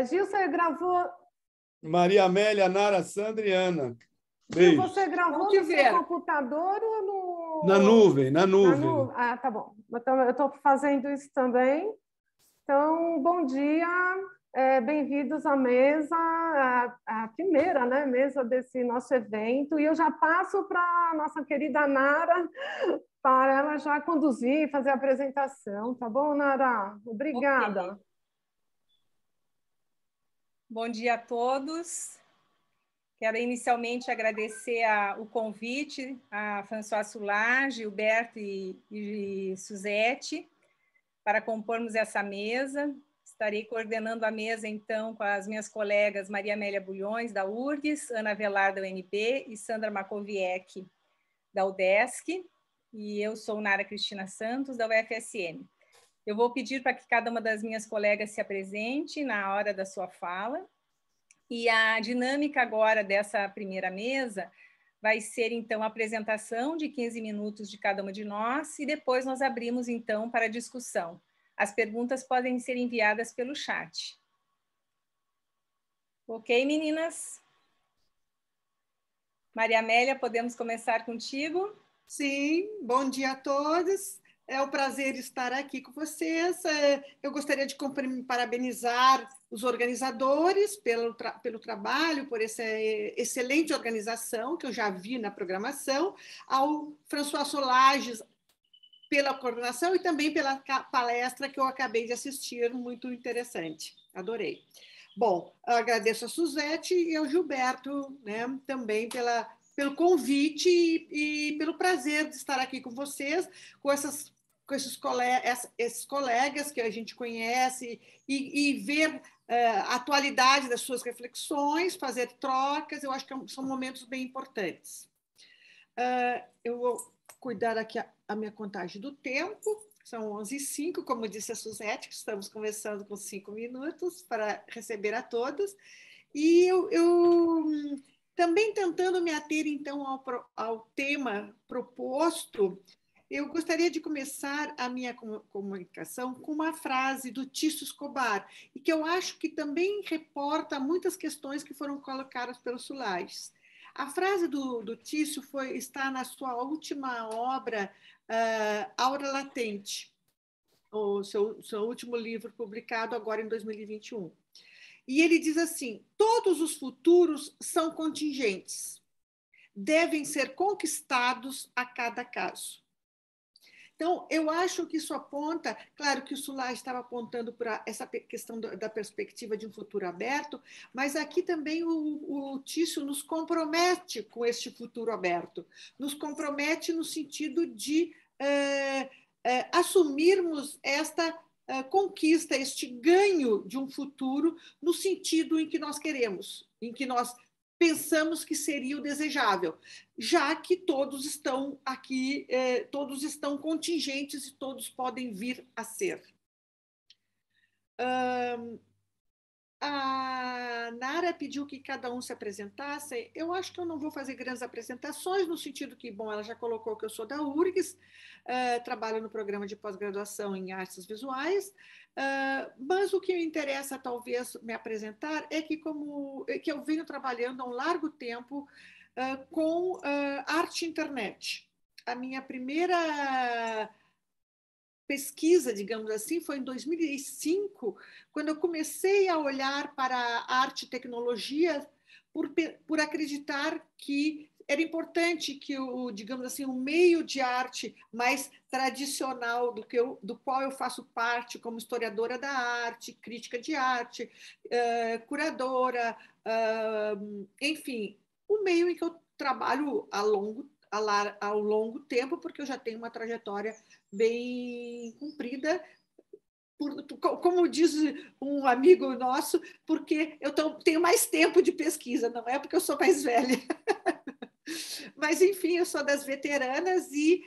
Gil, você gravou... Maria Amélia, Nara, Sandra e Ana. Gil, Beijo. você gravou no seu computador ou no... Na nuvem, na nuvem. Ah, tá bom. Então, eu estou fazendo isso também. Então, bom dia. Bem-vindos à mesa, a primeira, né, mesa desse nosso evento. E eu já passo para a nossa querida Nara, para ela já conduzir, fazer a apresentação. Tá bom, Nara? Obrigada. Okay. Bom dia a todos. Quero inicialmente agradecer o convite a François Soulard, Gilberto e Suzete para compormos essa mesa. Estarei coordenando a mesa, então, com as minhas colegas Maria Amélia Bulhões, da URGS, Ana Velar, da UNB, e Sandra Makowiecki, da UDESC, e eu sou Nara Cristina Santos, da UFSM. Eu vou pedir para que cada uma das minhas colegas se apresente na hora da sua fala, e a dinâmica agora dessa primeira mesa vai ser, então, a apresentação de 15 minutos de cada uma de nós, e depois nós abrimos, então, para a discussão. As perguntas podem ser enviadas pelo chat. Ok, meninas? Maria Amélia, podemos começar contigo? Sim, bom dia a todos. É um prazer estar aqui com vocês. Eu gostaria de parabenizar os organizadores pelo trabalho, por essa excelente organização que eu já vi na programação, ao François Soulard pela coordenação e também pela palestra que eu acabei de assistir, muito interessante, adorei. Bom, agradeço a Suzete e ao Gilberto, né, também pelo convite e pelo prazer de estar aqui com vocês, com esses colegas que a gente conhece e ver a atualidade das suas reflexões, fazer trocas, eu acho que são momentos bem importantes. Eu vou cuidar aqui a minha contagem do tempo, são 11h05, como disse a Suzete, que estamos começando com 5 minutos para receber a todos, e eu também tentando me ater, então, ao tema proposto, eu gostaria de começar a minha comunicação com uma frase do Tício Escobar, e que eu acho que também reporta muitas questões que foram colocadas pelos Soulages. A frase do Tício está na sua última obra, Aura Latente, o seu último livro publicado agora em 2021. E ele diz assim: todos os futuros são contingentes, devem ser conquistados a cada caso. Então, eu acho que isso aponta, claro que o Soulard estava apontando para essa questão da perspectiva de um futuro aberto, mas aqui também o Tício nos compromete com este futuro aberto, nos compromete no sentido de assumirmos esta conquista, este ganho de um futuro no sentido em que nós queremos, em que nós pensamos que seria o desejável, já que todos estão aqui, todos estão contingentes e todos podem vir a ser. A Nara pediu que cada um se apresentasse. Eu acho que eu não vou fazer grandes apresentações, no sentido que, bom, ela já colocou que eu sou da URGS, trabalho no programa de pós-graduação em artes visuais, mas o que me interessa, talvez, me apresentar é que eu venho trabalhando há um largo tempo com arte internet. A minha primeira pesquisa, digamos assim, foi em 2005, quando eu comecei a olhar para a arte e tecnologia por acreditar que era importante que digamos assim, o meio de arte mais tradicional do qual eu faço parte como historiadora da arte, crítica de arte, curadora, enfim, o meio em que eu trabalho ao longo tempo, porque eu já tenho uma trajetória bem cumprida, como diz um amigo nosso, porque eu tenho mais tempo de pesquisa, não é porque eu sou mais velha. Mas, enfim, eu sou das veteranas e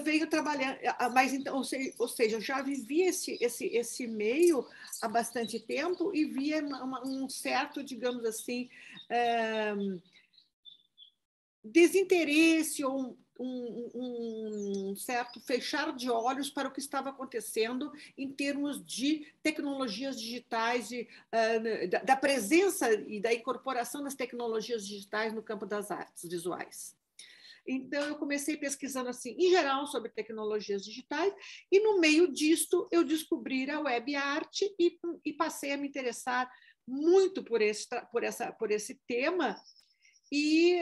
venho trabalhando, mas então, ou seja, eu já vivi esse meio há bastante tempo e via um certo, digamos assim, desinteresse ou um certo fechar de olhos para o que estava acontecendo em termos de tecnologias digitais, da presença e da incorporação das tecnologias digitais no campo das artes visuais. Então, eu comecei pesquisando, assim, em geral, sobre tecnologias digitais, e no meio disto eu descobri a web art e passei a me interessar muito por esse tema, e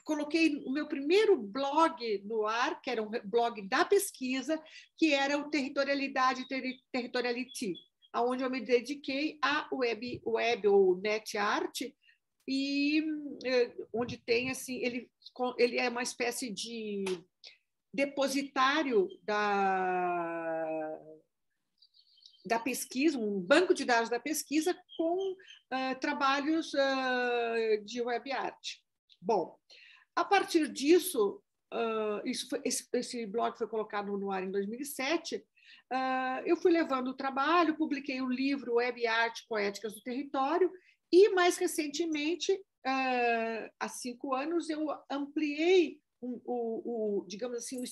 coloquei o meu primeiro blog no ar, que era um blog da pesquisa, que era o Territorialidade Territoriality, onde eu me dediquei à web ou net art, e onde tem, assim, ele é uma espécie de depositário da pesquisa, um banco de dados da pesquisa com trabalhos de web art. Bom, a partir disso, esse blog foi colocado no ar em 2007, eu fui levando o trabalho, publiquei o livro Web Art Poéticas do Território, e, mais recentemente, há 5 anos, eu ampliei digamos assim, o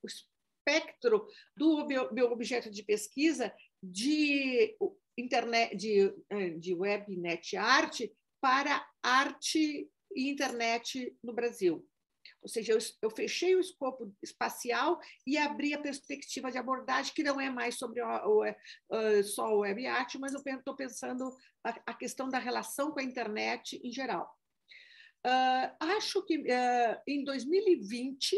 espectro do meu objeto de pesquisa de internet, de web net art para arte e internet no Brasil. Ou seja, eu fechei o escopo espacial e abri a perspectiva de abordagem, que não é mais sobre só o web art, mas eu estou pensando a questão da relação com a internet em geral. Acho que em 2020,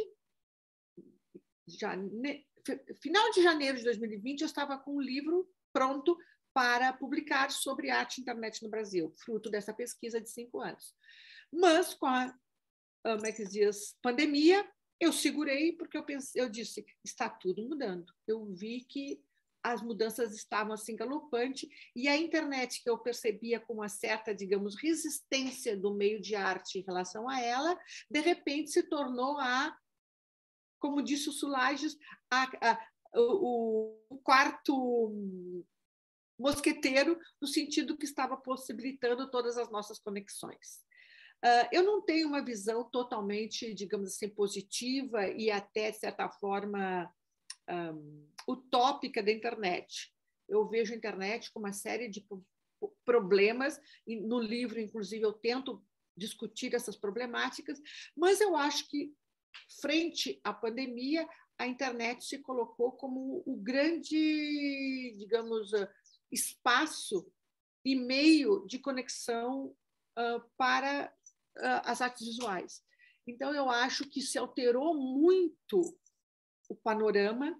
final de janeiro de 2020, eu estava com um livro pronto para publicar sobre arte e internet no Brasil, fruto dessa pesquisa de 5 anos. Mas, com a pandemia, eu segurei, porque eu disse, está tudo mudando. Eu vi que as mudanças estavam assim galopantes, e a internet, que eu percebia com uma certa, digamos, resistência do meio de arte em relação a ela, de repente se tornou como disse o Sulages, o quarto mosqueteiro, no sentido que estava possibilitando todas as nossas conexões. Eu não tenho uma visão totalmente, digamos assim, positiva e até, de certa forma, utópica da internet. Eu vejo a internet com uma série de problemas, e no livro, inclusive, eu tento discutir essas problemáticas, mas eu acho que, frente à pandemia, a internet se colocou como o grande, digamos, espaço e meio de conexão para as artes visuais. Então, eu acho que se alterou muito o panorama,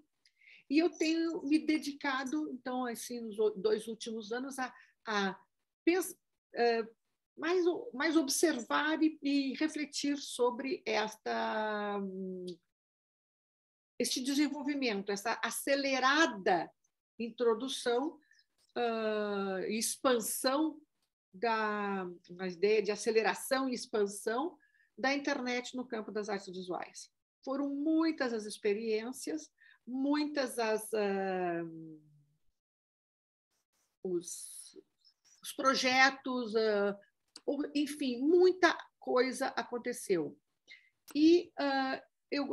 e eu tenho me dedicado, então, assim, nos 2 últimos anos, a mais observar e refletir sobre este desenvolvimento, essa acelerada introdução e expansão uma ideia de aceleração e expansão da internet no campo das artes visuais. Foram muitas as experiências, muitas os projetos, enfim, muita coisa aconteceu. E eu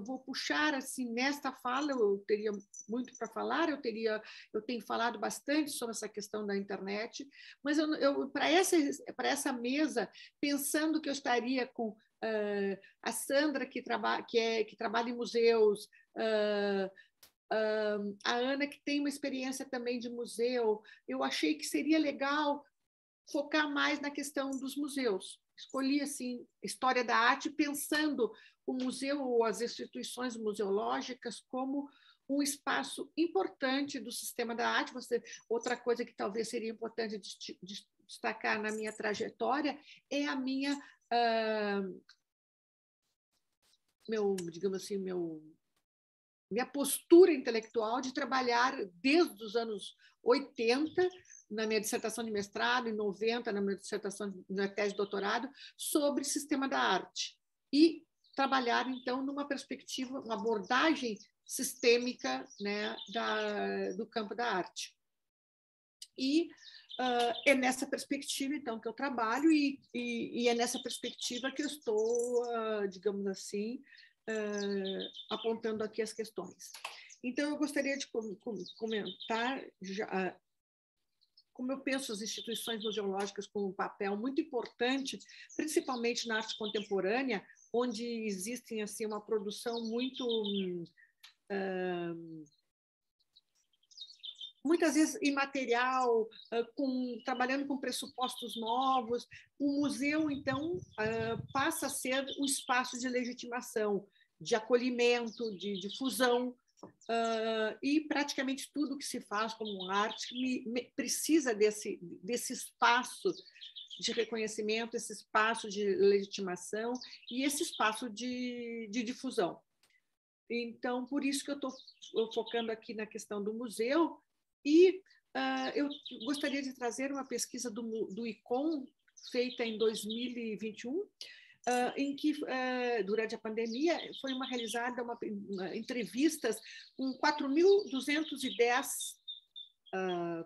vou puxar, assim, nesta fala, eu teria muito para falar, eu tenho falado bastante sobre essa questão da internet, mas para essa mesa, pensando que eu estaria com a Sandra, que trabalha em museus, a Ana, que tem uma experiência também de museu, eu achei que seria legal focar mais na questão dos museus. Escolhi, assim, história da arte, pensando o museu ou as instituições museológicas como um espaço importante do sistema da arte. Outra coisa que talvez seria importante destacar na minha trajetória é a minha, digamos assim, minha postura intelectual de trabalhar desde os anos 80, na minha dissertação de mestrado, em 90, na minha dissertação na tese de doutorado, sobre sistema da arte. E trabalhar, então, numa perspectiva, uma abordagem sistêmica, né, do campo da arte. E é nessa perspectiva, então, que eu trabalho e é nessa perspectiva que eu estou, digamos assim, apontando aqui as questões. Então, eu gostaria de comentar como eu penso as instituições museológicas com um papel muito importante, principalmente na arte contemporânea, onde existem assim uma produção muito muitas vezes imaterial, trabalhando com pressupostos novos. O museu, então, passa a ser um espaço de legitimação, de acolhimento, de difusão, e praticamente tudo que se faz como arte precisa desse espaço de reconhecimento, esse espaço de legitimação e esse espaço de difusão. Então, por isso que eu estou focando aqui na questão do museu. E eu gostaria de trazer uma pesquisa do ICOM, feita em 2021, em que, durante a pandemia, foi realizada uma entrevistas com 4.210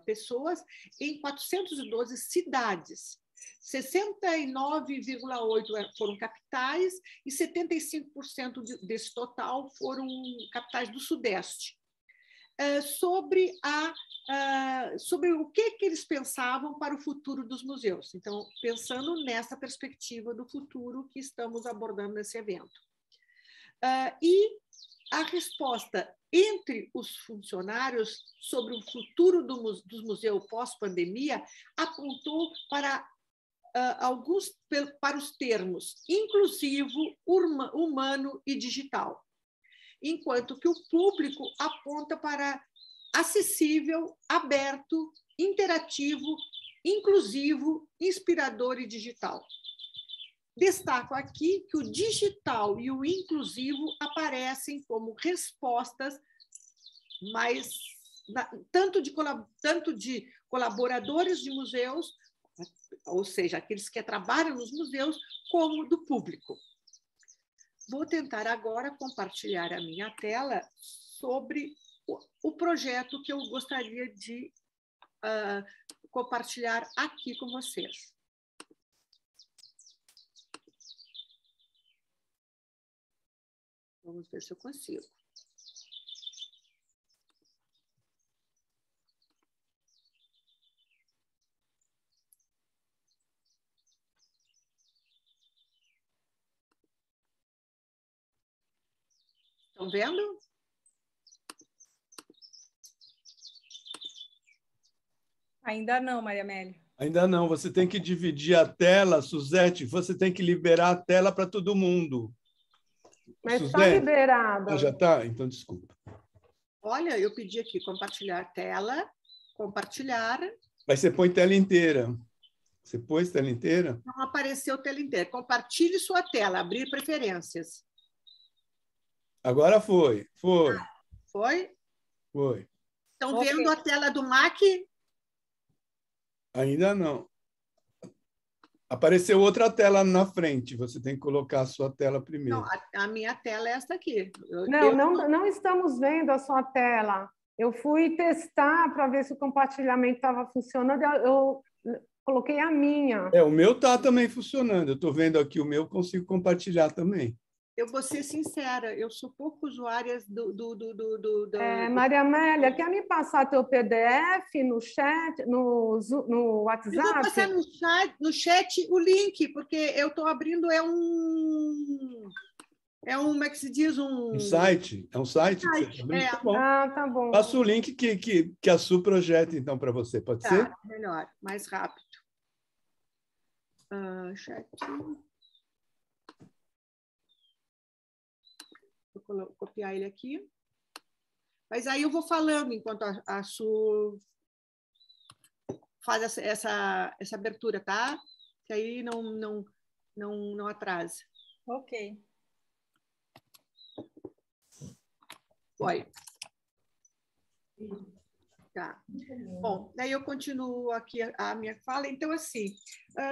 pessoas em 412 cidades. 69,8% foram capitais e 75% desse total foram capitais do Sudeste. Sobre o que eles pensavam para o futuro dos museus. Então, pensando nessa perspectiva do futuro que estamos abordando nesse evento. E a resposta entre os funcionários sobre o futuro dos museus pós-pandemia apontou para para os termos inclusivo, humano e digital, enquanto que o público aponta para acessível, aberto, interativo, inclusivo, inspirador e digital. Destaco aqui que o digital e o inclusivo aparecem como respostas tanto de colaboradores de museus, ou seja, aqueles que trabalham nos museus, como do público. Vou tentar agora compartilhar a minha tela sobre o projeto que eu gostaria de compartilhar aqui com vocês. Vamos ver se eu consigo. Estão vendo? Ainda não, Maria Amélia. Ainda não. Você tem que dividir a tela, Suzete. Você tem que liberar a tela para todo mundo. Mas está liberada. Ah, já está? Então, desculpa. Olha, eu pedi aqui compartilhar tela, compartilhar. Mas você põe tela inteira. Você pôs tela inteira? Não apareceu tela inteira. Compartilhe sua tela, abrir preferências. Agora foi. Foi. Foi? Foi. Estão vendo a tela do MAC? Ainda não. Apareceu outra tela na frente. Você tem que colocar a sua tela primeiro. Não, a minha tela é essa aqui. Não estamos vendo a sua tela. Eu fui testar para ver se o compartilhamento estava funcionando. Eu coloquei a minha. O meu está também funcionando. Eu estou vendo aqui o meu, consigo compartilhar também. Eu vou ser sincera, eu sou pouco usuária Maria Amélia, quer me passar teu PDF no chat, no WhatsApp? Eu vou passar no chat o link, porque eu estou abrindo, como é que se diz? Um site? É um site? Que você tá Tá bom. Ah, tá bom. Passa o link que a Su projeta, então, para você. Pode ser? Melhor, mais rápido. Chat. Vou copiar ele aqui. Mas aí eu vou falando enquanto a Su faz essa abertura, tá? Que aí não atrasa. Ok. Foi. Tá. Bom, daí eu continuo aqui a minha fala. Então, assim,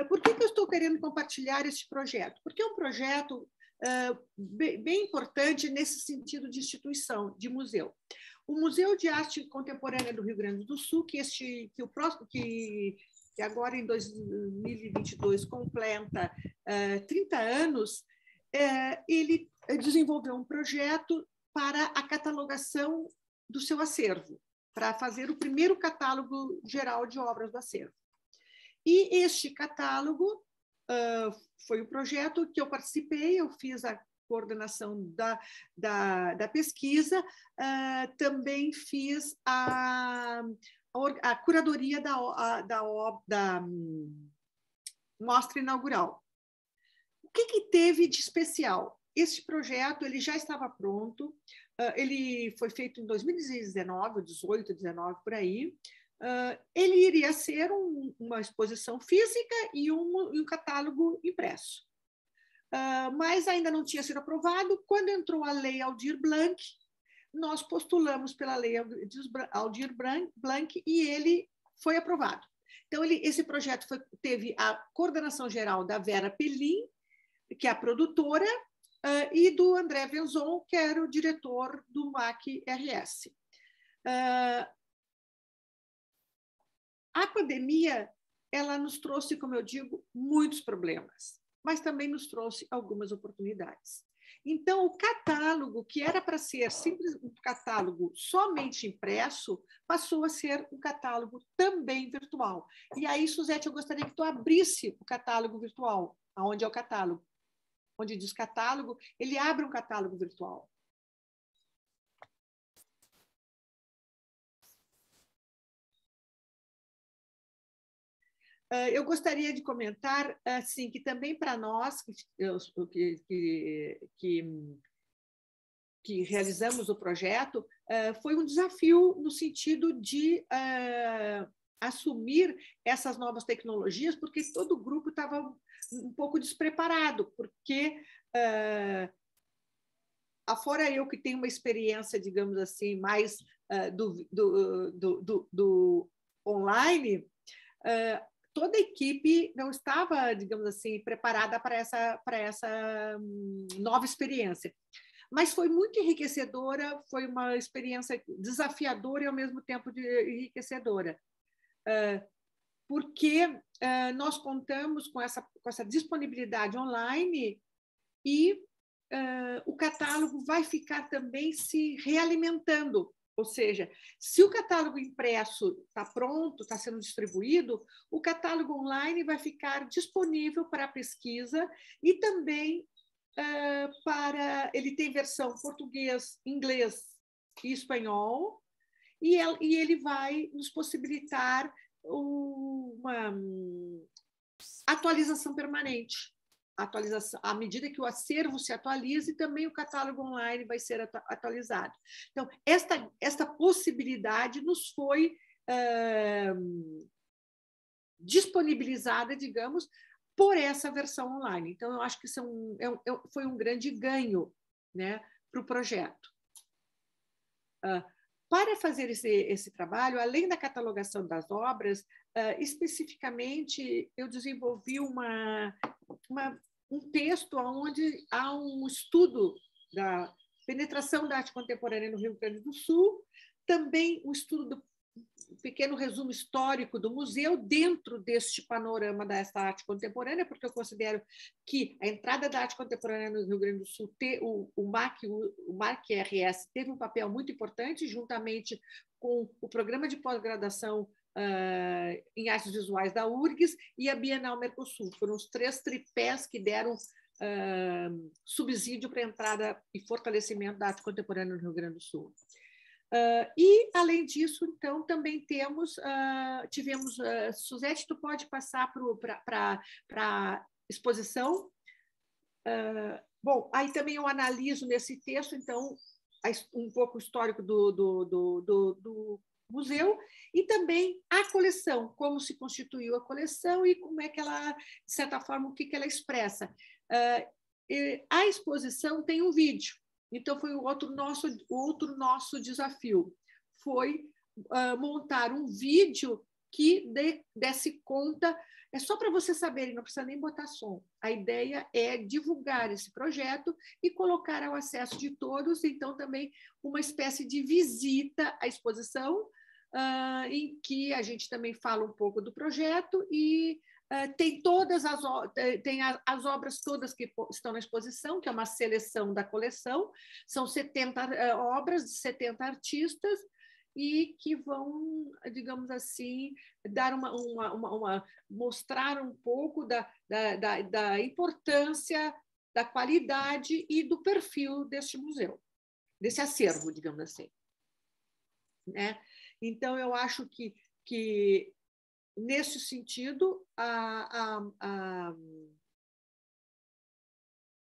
por que eu estou querendo compartilhar este projeto? Porque é um projeto bem importante nesse sentido de instituição, de museu. O Museu de Arte Contemporânea do Rio Grande do Sul, que agora em 2022 completa 30 anos, ele desenvolveu um projeto para a catalogação do seu acervo, para fazer o primeiro catálogo geral de obras do acervo. E este catálogo foi um projeto que eu participei, eu fiz a coordenação da pesquisa, também fiz a curadoria da mostra inaugural. O que teve de especial? Este projeto ele já estava pronto, ele foi feito em 2019, 18, 19, por aí. Ele iria ser uma exposição física e um catálogo impresso. Mas ainda não tinha sido aprovado. Quando entrou a Lei Aldir Blanc, nós postulamos pela Lei Aldir Blanc e ele foi aprovado. Então, esse projeto teve a coordenação geral da Vera Pelin, que é a produtora, e do André Venzon, que era o diretor do MAC-RS. A pandemia, ela nos trouxe, como eu digo, muitos problemas, mas também nos trouxe algumas oportunidades. Então, o catálogo, que era para ser simples um catálogo somente impresso, passou a ser um catálogo também virtual. E aí, Suzete, eu gostaria que tu abrisse o catálogo virtual. Aonde é o catálogo? Onde diz catálogo, ele abre um catálogo virtual. Eu gostaria de comentar assim, que também para nós que realizamos o projeto, foi um desafio no sentido de assumir essas novas tecnologias, porque todo o grupo estava um pouco despreparado, porque afora eu que tenho uma experiência, digamos assim, mais do online, toda a equipe não estava, digamos assim, preparada para essa nova experiência. Mas foi muito enriquecedora, foi uma experiência desafiadora e, ao mesmo tempo, enriquecedora. Porque nós contamos com essa disponibilidade online e o catálogo vai ficar também se realimentando. Ou seja, se o catálogo impresso está pronto, está sendo distribuído, o catálogo online vai ficar disponível para a pesquisa e também ele tem versão português, inglês e espanhol, e ele vai nos possibilitar uma atualização permanente. Atualização, à medida que o acervo se atualize, também o catálogo online vai ser atualizado. Então, esta possibilidade nos foi disponibilizada, digamos, por essa versão online. Então, eu acho que foi um grande ganho, né, para o projeto. Para fazer esse trabalho, além da catalogação das obras, especificamente, eu desenvolvi um texto onde há um estudo da penetração da arte contemporânea no Rio Grande do Sul, também um estudo um pequeno resumo histórico do museu dentro deste panorama dessa arte contemporânea, porque eu considero que a entrada da arte contemporânea no Rio Grande do Sul, o MAC-RS teve um papel muito importante, juntamente com o programa de pós-graduação em artes visuais da URGS e a Bienal Mercosul. Foram os 3 tripés que deram subsídio para a entrada e fortalecimento da arte contemporânea no Rio Grande do Sul. E, além disso, então, também tivemos... Suzete, tu pode passar para a exposição? Bom, aí também eu analiso nesse texto, então, um pouco o histórico do museu e também a coleção, como se constituiu a coleção e como é que ela, de certa forma, o que ela expressa. A exposição tem um vídeo. Então, foi o outro nosso desafio, foi montar um vídeo que desse conta. É só para vocês saberem, não precisa nem botar som. A ideia é divulgar esse projeto e colocar ao acesso de todos, então também uma espécie de visita à exposição, em que a gente também fala um pouco do projeto e tem todas as obras todas que estão na exposição, que é uma seleção da coleção, são 70 obras de 70 artistas, e que vão, digamos assim, dar mostrar um pouco da importância, da qualidade e do perfil deste museu, desse acervo, digamos assim. Né? Então, eu acho que nesse sentido,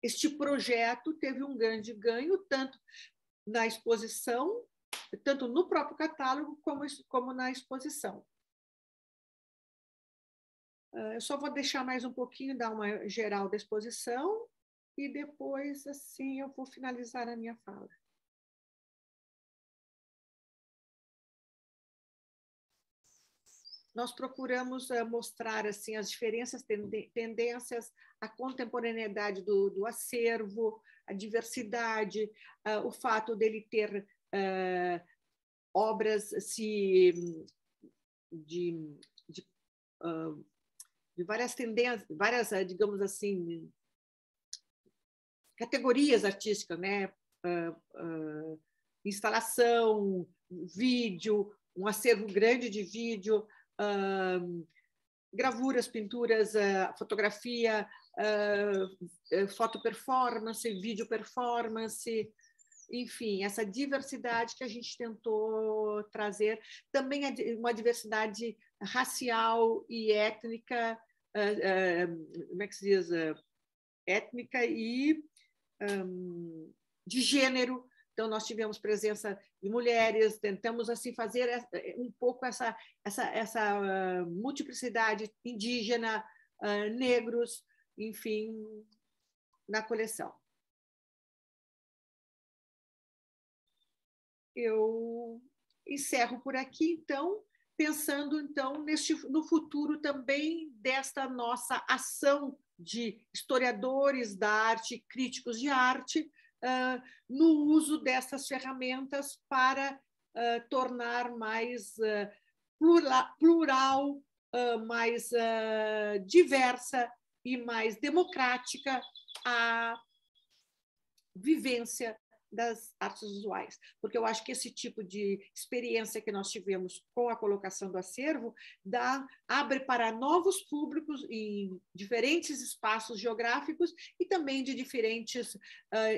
este projeto teve um grande ganho, tanto na exposição, tanto no próprio catálogo como na exposição. Eu só vou deixar mais um pouquinho, dar uma geral da exposição, e depois, assim, eu vou finalizar a minha fala. Nós procuramos mostrar assim, as diferenças, tendências, a contemporaneidade do acervo, a diversidade, o fato dele ter obras de várias tendências, várias, digamos assim, categorias artísticas, né? Instalação, vídeo, um acervo grande de vídeo, gravuras, pinturas, fotografia, foto performance, vídeo performance, enfim, essa diversidade que a gente tentou trazer, também uma diversidade racial e étnica, como é que se diz? Étnica e de gênero. Então, nós tivemos presença de mulheres, tentamos assim fazer um pouco essa multiplicidade indígena, negros, enfim, na coleção. Eu encerro por aqui, então, pensando então no futuro também desta nossa ação de historiadores da arte, críticos de arte, no uso dessas ferramentas para tornar mais plural, mais diversa e mais democrática a vivência das artes visuais, porque eu acho que esse tipo de experiência que nós tivemos com a colocação do acervo abre para novos públicos em diferentes espaços geográficos e também de diferentes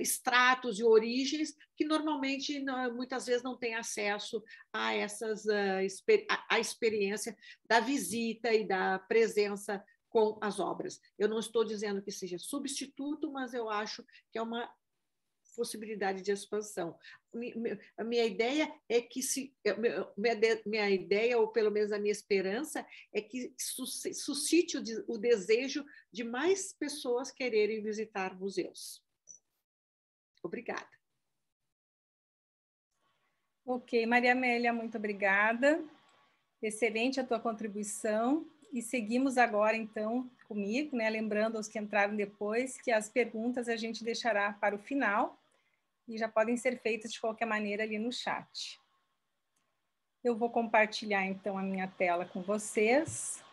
estratos e origens que normalmente muitas vezes não têm acesso a a experiência da visita e da presença com as obras. Eu não estou dizendo que seja substituto, mas eu acho que é uma possibilidade de expansão. A minha ideia é que minha ideia, ou pelo menos a minha esperança, é que suscite o desejo de mais pessoas quererem visitar museus. Obrigada. Ok, Maria Amélia, muito obrigada. Excelente a tua contribuição. E seguimos agora, então, comigo, né? Lembrando aos que entraram depois que as perguntas a gente deixará para o final, e já podem ser feitas de qualquer maneira ali no chat. Eu vou compartilhar, então, a minha tela com vocês.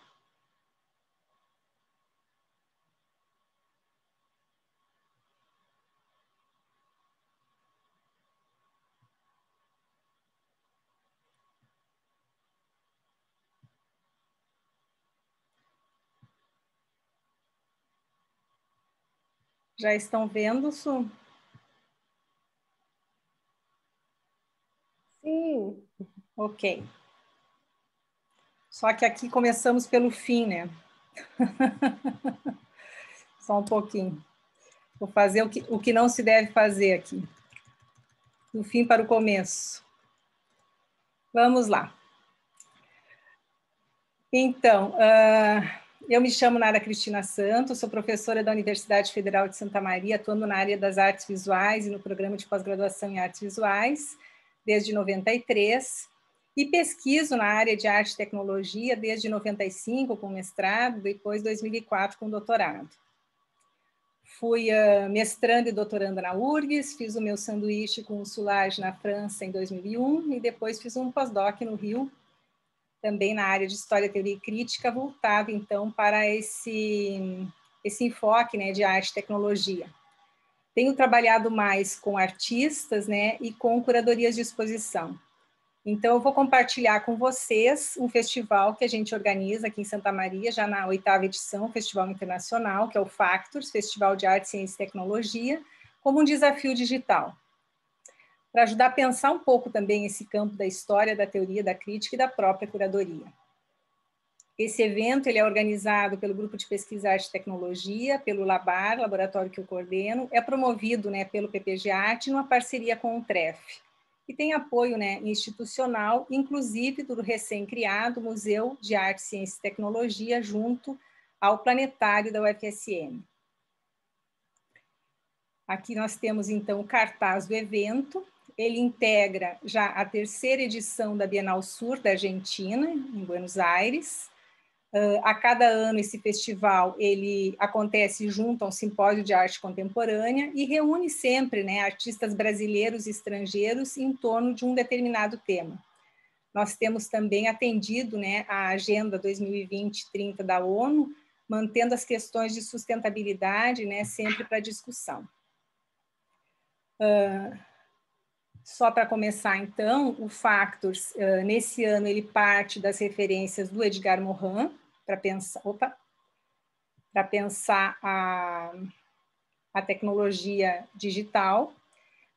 Já estão vendo, Su? Sim. Ok. Só que aqui começamos pelo fim, né? Só um pouquinho. Vou fazer o que não se deve fazer aqui. Do fim para o começo. Vamos lá. Então, eu me chamo Nara Cristina Santos, sou professora da Universidade Federal de Santa Maria, atuando na área das artes visuais e no programa de pós-graduação em artes visuais, desde 93. E pesquiso na área de arte e tecnologia desde 95 com mestrado, depois 2004 com doutorado. Fui mestranda e doutoranda na URGS, fiz o meu sanduíche com o Soulage na França em 2001 e depois fiz um pós-doc no Rio, também na área de História, Teoria e Crítica, voltado então para esse enfoque, né, de arte e tecnologia. Tenho trabalhado mais com artistas, né, e com curadorias de exposição. Então, eu vou compartilhar com vocês um festival que a gente organiza aqui em Santa Maria, já na 8ª edição, Festival Internacional, que é o Factors, Festival de Arte, Ciência e Tecnologia, como um desafio digital. Para ajudar a pensar um pouco também esse campo da história, da teoria, da crítica e da própria curadoria. Esse evento ele é organizado pelo Grupo de Pesquisa Arte e Tecnologia, pelo LABAR, laboratório que eu coordeno, é promovido, né, pelo PPG Arte, numa parceria com o TREF. E tem apoio, né, institucional, inclusive do recém-criado Museu de Arte, Ciência e Tecnologia, junto ao Planetário da UFSM. Aqui nós temos, então, o cartaz do evento. Ele integra já a 3ª edição da Bienal Sur da Argentina, em Buenos Aires. A cada ano esse festival ele acontece junto a um simpósio de arte contemporânea e reúne sempre, né, artistas brasileiros e estrangeiros em torno de um determinado tema. Nós temos também atendido, né, a Agenda 2020-30 da ONU, mantendo as questões de sustentabilidade, né, sempre para discussão. Só para começar, então, o Factors, nesse ano, ele parte das referências do Edgar Morin, para pensar a tecnologia digital,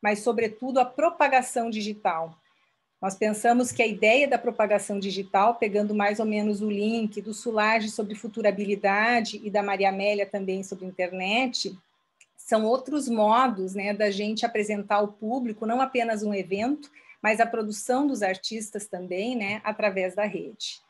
mas, sobretudo, a propagação digital. Nós pensamos que a ideia da propagação digital, pegando mais ou menos o link do Soulage sobre futurabilidade e da Maria Amélia também sobre internet, são outros modos, né, da gente apresentar ao público não apenas um evento, mas a produção dos artistas também, né, através da rede.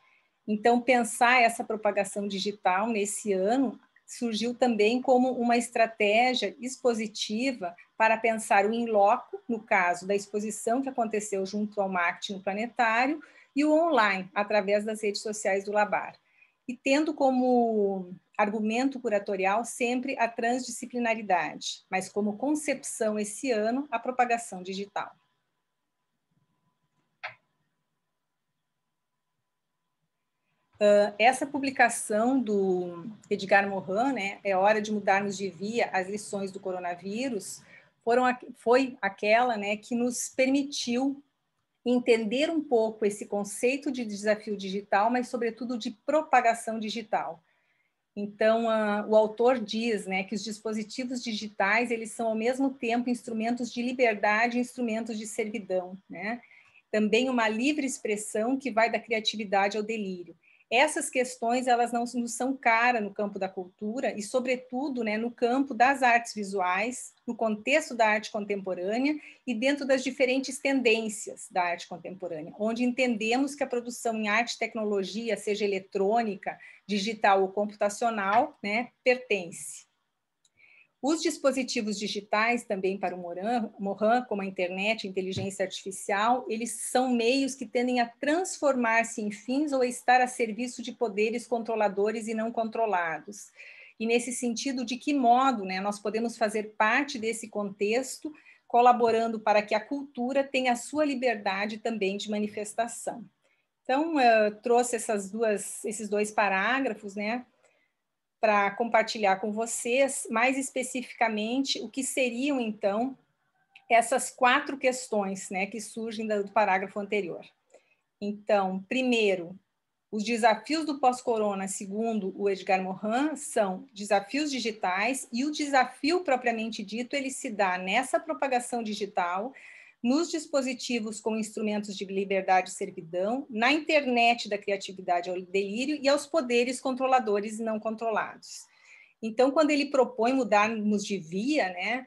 Então, pensar essa propagação digital nesse ano surgiu também como uma estratégia expositiva para pensar o in loco, no caso da exposição que aconteceu junto ao marketing no Planetário, e o online, através das redes sociais do LABAR. E tendo como argumento curatorial sempre a transdisciplinaridade, mas como concepção esse ano, a propagação digital. Essa publicação do Edgar Morin, né, É Hora de Mudarmos de Via, as lições do coronavírus, foi aquela, né, que nos permitiu entender um pouco esse conceito de desafio digital, mas, sobretudo, de propagação digital. Então, o autor diz, né, que os dispositivos digitais eles são, ao mesmo tempo, instrumentos de liberdade e instrumentos de servidão, né? Também uma livre expressão que vai da criatividade ao delírio. Essas questões, elas não são caras no campo da cultura e, sobretudo, né, no campo das artes visuais, no contexto da arte contemporânea e dentro das diferentes tendências da arte contemporânea, onde entendemos que a produção em arte e tecnologia, seja eletrônica, digital ou computacional, né, pertence. Os dispositivos digitais, também para o Morin, como a internet, a inteligência artificial, eles são meios que tendem a transformar-se em fins ou a estar a serviço de poderes controladores e não controlados. E nesse sentido, de que modo, né, nós podemos fazer parte desse contexto, colaborando para que a cultura tenha a sua liberdade também de manifestação. Então, eu trouxe esses 2 parágrafos, né, para compartilhar com vocês, mais especificamente, o que seriam, então, essas 4 questões, né, que surgem do parágrafo anterior. Então, primeiro, os desafios do pós-corona, segundo o Edgar Morin, são desafios digitais, e o desafio propriamente dito, ele se dá nessa propagação digital, nos dispositivos com instrumentos de liberdade e servidão, na internet da criatividade ao delírio e aos poderes controladores e não controlados. Então, quando ele propõe mudarmos de via, né,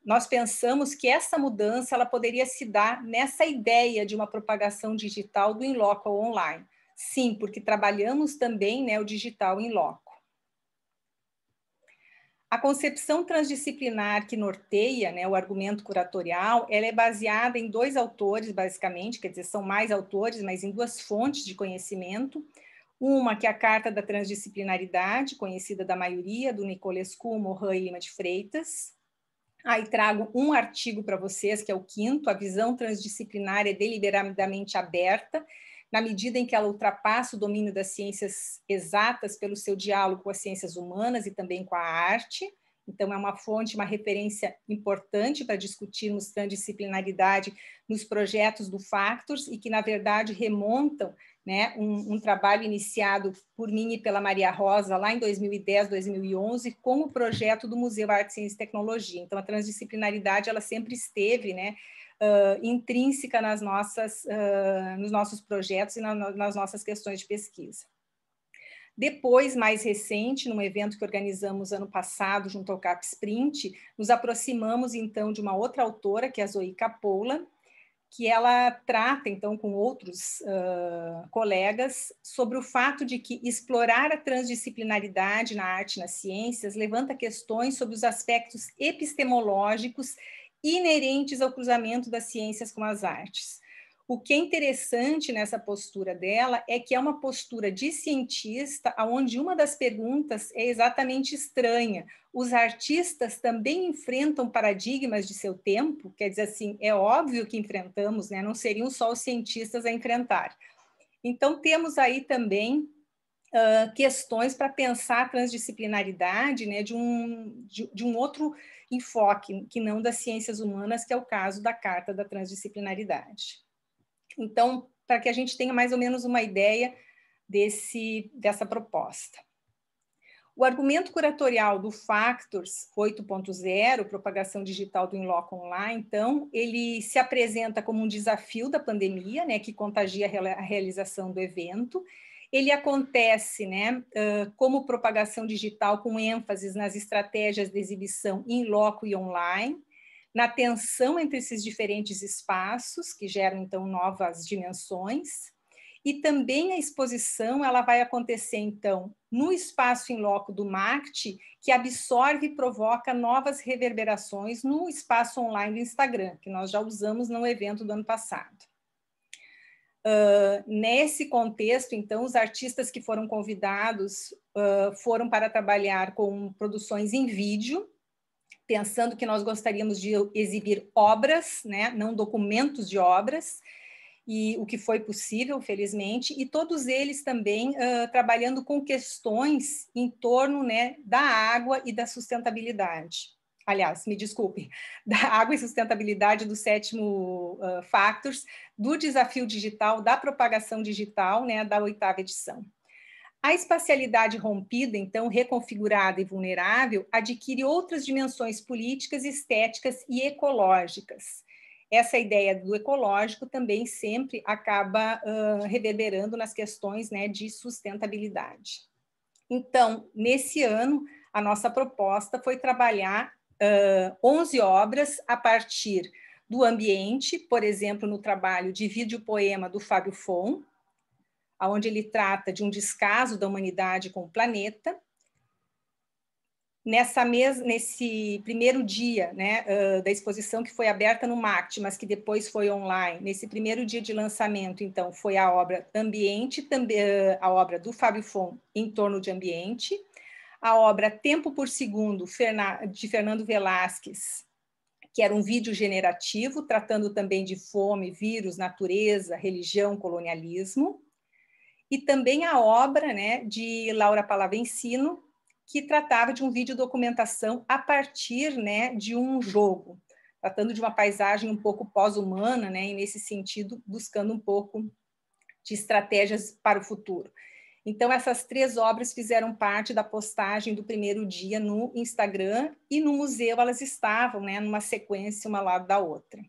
nós pensamos que essa mudança ela poderia se dar nessa ideia de uma propagação digital do in loco ao online. Sim, porque trabalhamos também, né, o digital in loco. A concepção transdisciplinar que norteia, né, o argumento curatorial, ela é baseada em 2 autores, basicamente, quer dizer, são mais autores, mas em 2 fontes de conhecimento. Uma que é a Carta da Transdisciplinaridade, conhecida da maioria, do Nicolescu, Morin e Lima de Freitas. Aí trago um artigo para vocês, que é o 5º, a visão transdisciplinar é deliberadamente aberta, na medida em que ela ultrapassa o domínio das ciências exatas pelo seu diálogo com as ciências humanas e também com a arte. Então, é uma fonte, uma referência importante para discutirmos transdisciplinaridade nos projetos do Factors e que, na verdade, remontam, né, um trabalho iniciado por mim e pela Maria Rosa lá em 2010, 2011, com o projeto do Museu Arte, Ciência e Tecnologia. Então, a transdisciplinaridade ela sempre esteve, né, intrínseca nos nossos projetos e nas nossas questões de pesquisa. Depois, mais recente, num evento que organizamos ano passado junto ao CapSprint, nos aproximamos então de uma outra autora, que é a Zoe Capola, que ela trata então com outros colegas sobre o fato de que explorar a transdisciplinaridade na arte e nas ciências levanta questões sobre os aspectos epistemológicos inerentes ao cruzamento das ciências com as artes. O que é interessante nessa postura dela é que é uma postura de cientista, onde uma das perguntas é exatamente estranha. Os artistas também enfrentam paradigmas de seu tempo? Quer dizer assim, é óbvio que enfrentamos, né? Não seriam só os cientistas a enfrentar. Então, temos aí também questões para pensar a transdisciplinaridade, né, de um outro enfoque, que não das ciências humanas, que é o caso da Carta da Transdisciplinaridade. Então, para que a gente tenha mais ou menos uma ideia dessa proposta. O argumento curatorial do Factors 8.0, propagação digital do in-loco online, então, ele se apresenta como um desafio da pandemia, né, que contagia a realização do evento. Ele acontece, né, como propagação digital com ênfase nas estratégias de exibição in-loco e online, na tensão entre esses diferentes espaços, que geram, então, novas dimensões, e também a exposição ela vai acontecer, então, no espaço in loco do MACT, que absorve e provoca novas reverberações no espaço online do Instagram, que nós já usamos no evento do ano passado. Nesse contexto, então, os artistas que foram convidados foram para trabalhar com produções em vídeo, pensando que nós gostaríamos de exibir obras, né, não documentos de obras, e o que foi possível, felizmente, e todos eles também trabalhando com questões em torno, né, da água e da sustentabilidade. Aliás, me desculpe, da água e sustentabilidade do 7º Factors, do desafio digital, da propagação digital, né, da 8ª edição. A espacialidade rompida, então, reconfigurada e vulnerável, adquire outras dimensões políticas, estéticas e ecológicas. Essa ideia do ecológico também sempre acaba reverberando nas questões, né, de sustentabilidade. Então, nesse ano, a nossa proposta foi trabalhar 11 obras a partir do ambiente, por exemplo, no trabalho de vídeo-poema do Fábio Fon, onde ele trata de um descaso da humanidade com o planeta. Nesse primeiro dia, né, da exposição que foi aberta no MACT, mas que depois foi online, nesse primeiro dia de lançamento, então, foi a obra Ambiente, também, a obra do Fábio Fon em torno de ambiente, a obra Tempo por Segundo, de Fernando Velasquez, que era um vídeo generativo, tratando também de fome, vírus, natureza, religião, colonialismo, e também a obra, né, de Laura Palavecino, que tratava de um vídeo documentação a partir, né, de um jogo, tratando de uma paisagem um pouco pós-humana, né, e nesse sentido buscando um pouco de estratégias para o futuro. Então, essas 3 obras fizeram parte da postagem do primeiro dia no Instagram, e no museu elas estavam, né, numa sequência uma ao lado da outra.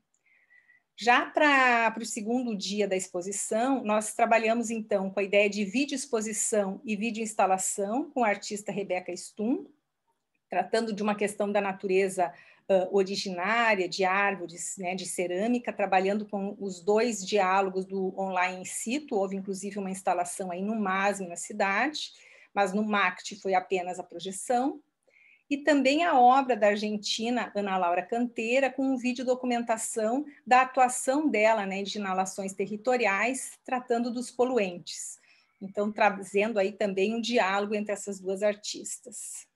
Já para o segundo dia da exposição, nós trabalhamos, então, com a ideia de vídeo exposição e vídeo instalação com a artista Rebeca Stum, tratando de uma questão da natureza originária, de árvores, né, de cerâmica, trabalhando com os 2 diálogos do online in situ. Houve, inclusive, uma instalação aí no MASM, na cidade, mas no MACT foi apenas a projeção. e também a obra da argentina Ana Laura Canteira, com um vídeo documentação da atuação dela, né, de inalações territoriais, tratando dos poluentes. Então, trazendo aí também um diálogo entre essas duas artistas.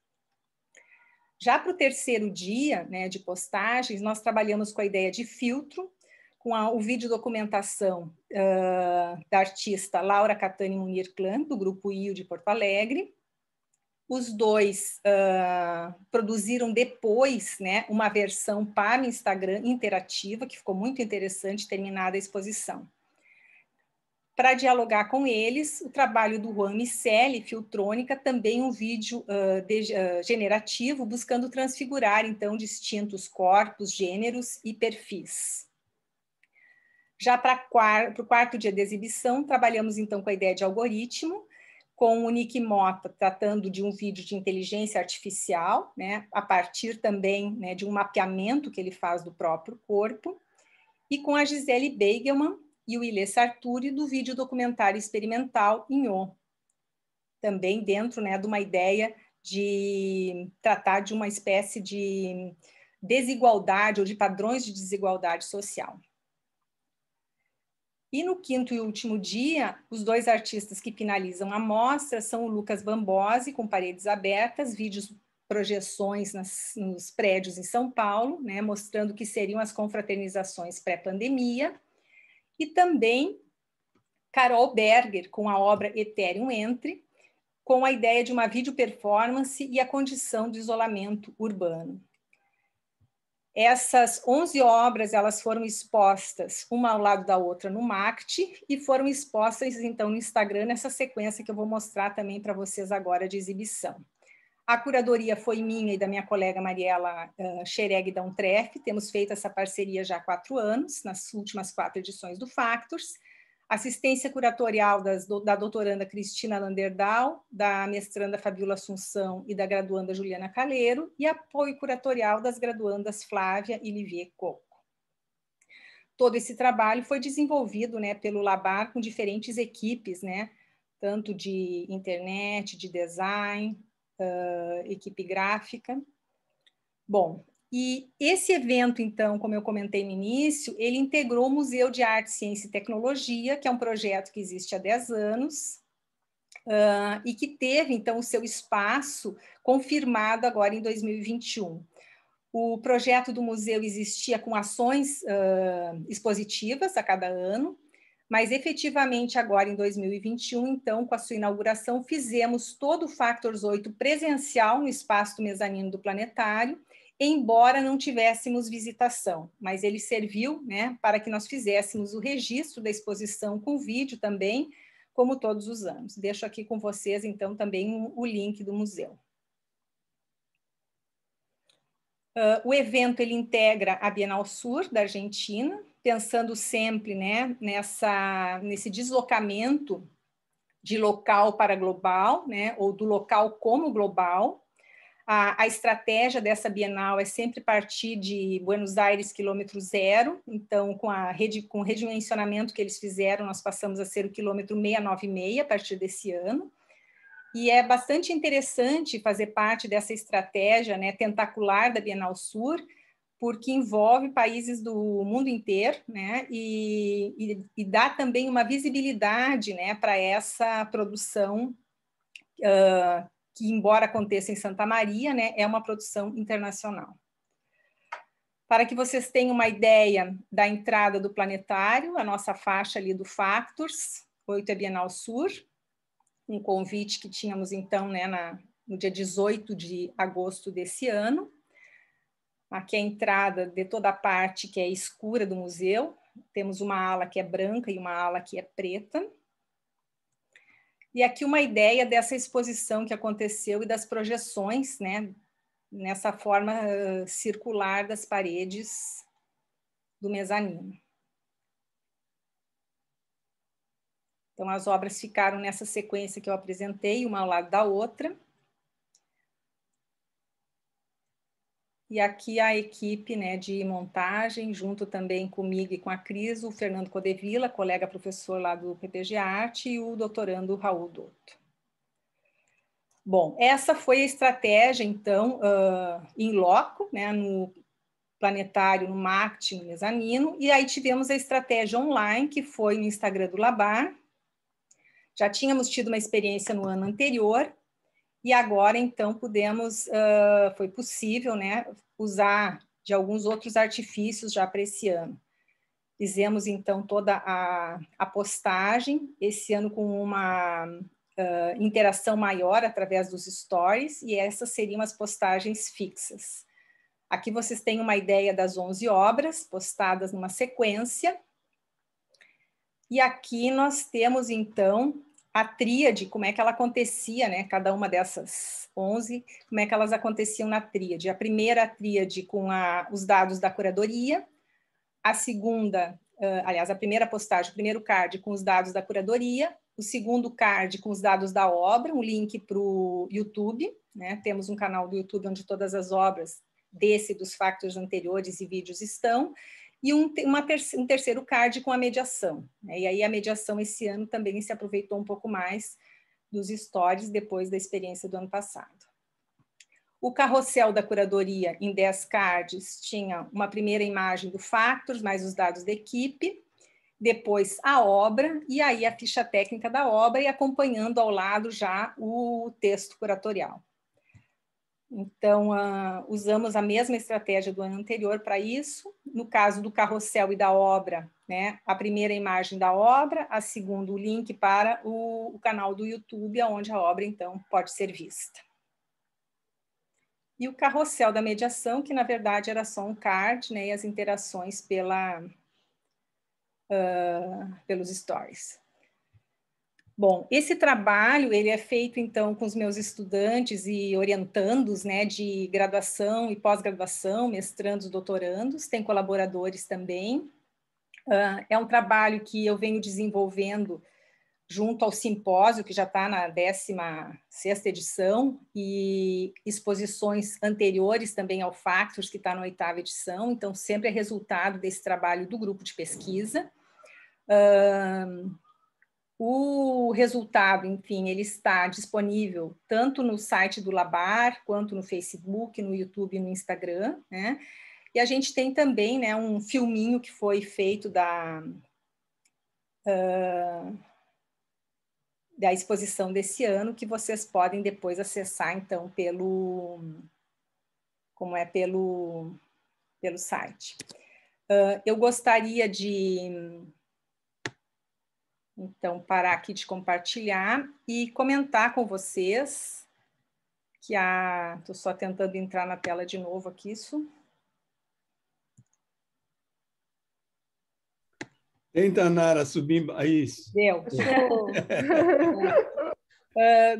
Já para o terceiro dia, né, de postagens, nós trabalhamos com a ideia de filtro, com o vídeo documentação da artista Laura Catani Munir Clan, do Grupo IO de Porto Alegre. Os dois produziram depois, né, uma versão para o Instagram interativa, que ficou muito interessante, terminada a exposição. Para dialogar com eles, o trabalho do Juan Miceli, Filtrônica, também um vídeo generativo, buscando transfigurar, então, distintos corpos, gêneros e perfis. Já para o quarto dia de exibição, trabalhamos, então, com a ideia de algoritmo, com o Nick Mota tratando de um vídeo de inteligência artificial, né, a partir também, né, de um mapeamento que ele faz do próprio corpo, e com a Gisele Beigelman e o Ilê Sarturi do vídeo documentário experimental Inho, também dentro, né, de uma ideia de tratar de uma espécie de desigualdade ou de padrões de desigualdade social. E no quinto e último dia, os dois artistas que finalizam a mostra são o Lucas Bambosi, com Paredes Abertas, vídeos, projeções nos prédios em São Paulo, né, mostrando que seriam as confraternizações pré-pandemia, e também Carol Berger, com a obra Ethereum Entre, com a ideia de uma vídeo performance e a condição de isolamento urbano. Essas 11 obras, elas foram expostas uma ao lado da outra no MACT e foram expostas, então, no Instagram, nessa sequência que eu vou mostrar também para vocês agora de exibição. A curadoria foi minha e da minha colega Mariela Xereg da Untref. Temos feito essa parceria já há 4 anos, nas últimas 4 edições do Factors. Assistência curatorial da doutoranda Cristina Landerdal, da mestranda Fabiola Assunção e da graduanda Juliana Caleiro, e apoio curatorial das graduandas Flávia e Livier Coco. Todo esse trabalho foi desenvolvido, né, pelo Labar com diferentes equipes, né, tanto de internet, de design, equipe gráfica. Bom, e esse evento, então, como eu comentei no início, ele integrou o Museu de Arte, Ciência e Tecnologia, que é um projeto que existe há 10 anos, e que teve, então, o seu espaço confirmado agora em 2021. O projeto do museu existia com ações expositivas a cada ano, mas efetivamente agora em 2021, então, com a sua inauguração, fizemos todo o Factors 8 presencial no espaço do mezanino do planetário, embora não tivéssemos visitação, mas ele serviu, né, para que nós fizéssemos o registro da exposição com vídeo também, como todos os anos. Deixo aqui com vocês, então, também o link do museu. O evento ele integra a Bienal Sur da Argentina, pensando sempre, né, nesse deslocamento de local para global, né, ou do local como global. A estratégia dessa Bienal é sempre partir de Buenos Aires, quilômetro zero, então com o redimensionamento que eles fizeram, nós passamos a ser o quilômetro 696 a partir desse ano. E é bastante interessante fazer parte dessa estratégia, né, tentacular da Bienal Sur, porque envolve países do mundo inteiro, né, e dá também uma visibilidade, né, para essa produção que, embora aconteça em Santa Maria, né, é uma produção internacional. Para que vocês tenham uma ideia da entrada do planetário, a nossa faixa ali do Factors, 8 é Bienal Sur, um convite que tínhamos, então, né, no dia 18 de agosto desse ano. Aqui é a entrada de toda a parte que é escura do museu. Temos uma ala que é branca e uma ala que é preta. E aqui uma ideia dessa exposição que aconteceu e das projeções, né, nessa forma circular das paredes do mezanino. Então, as obras ficaram nessa sequência que eu apresentei, uma ao lado da outra. E aqui a equipe, né, de montagem, junto também comigo e com a Cris, o Fernando Codevilla, colega professor lá do PPG Arte, e o doutorando Raul Dotto. Bom, essa foi a estratégia, então, em loco, né, no planetário, no marketing, no mezanino, e aí tivemos a estratégia online, que foi no Instagram do Labar. Já tínhamos tido uma experiência no ano anterior, e agora, então, foi possível, né, usar de alguns outros artifícios já para esse ano. Fizemos, então, toda a postagem, esse ano com uma interação maior através dos stories, e essas seriam as postagens fixas. Aqui vocês têm uma ideia das 11 obras postadas numa sequência. E aqui nós temos, então, a tríade, como é que ela acontecia, né? Cada uma dessas 11, como é que elas aconteciam na tríade. A primeira tríade com os dados da curadoria, a segunda, aliás, a primeira postagem, o primeiro card com os dados da curadoria, o segundo card com os dados da obra, um link para o YouTube, né? Temos um canal do YouTube onde todas as obras desse, dos factos anteriores e vídeos estão, e um terceiro card com a mediação, né? E aí a mediação esse ano também se aproveitou um pouco mais dos stories depois da experiência do ano passado. O carrossel da curadoria em 10 cards tinha uma primeira imagem do Factors, mais os dados da equipe, depois a obra, e aí a ficha técnica da obra, e acompanhando ao lado já o texto curatorial. Então, usamos a mesma estratégia do ano anterior para isso. No caso do carrossel e da obra, né, a primeira imagem da obra, a segunda o link para o canal do YouTube, onde a obra, então, pode ser vista. E o carrossel da mediação, que na verdade era só um card, né, e as interações pelos stories. Bom, esse trabalho ele é feito, então, com os meus estudantes e orientandos, né, de graduação e pós-graduação, mestrandos, doutorandos, tem colaboradores também. É um trabalho que eu venho desenvolvendo junto ao simpósio, que já está na 16ª edição, e exposições anteriores também ao Factors, que está na 8ª edição, então sempre é resultado desse trabalho do grupo de pesquisa. O resultado, enfim, ele está disponível tanto no site do Labar, quanto no Facebook, no YouTube e no Instagram, né? E a gente tem também, né, um filminho que foi feito da exposição desse ano, que vocês podem depois acessar, então, pelo site. Eu gostaria de... Então, parar aqui de compartilhar e comentar com vocês que estou só tentando entrar na tela de novo aqui, isso. Tenta, Nara, subir. Isso. Deu.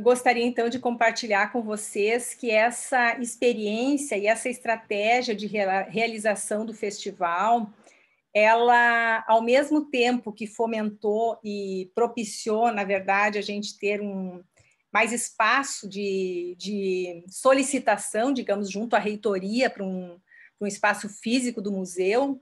Gostaria, então, de compartilhar com vocês que essa experiência e essa estratégia de realização do festival, ela, ao mesmo tempo que fomentou e propiciou, na verdade, a gente ter mais espaço de solicitação, digamos, junto à reitoria para um espaço físico do museu,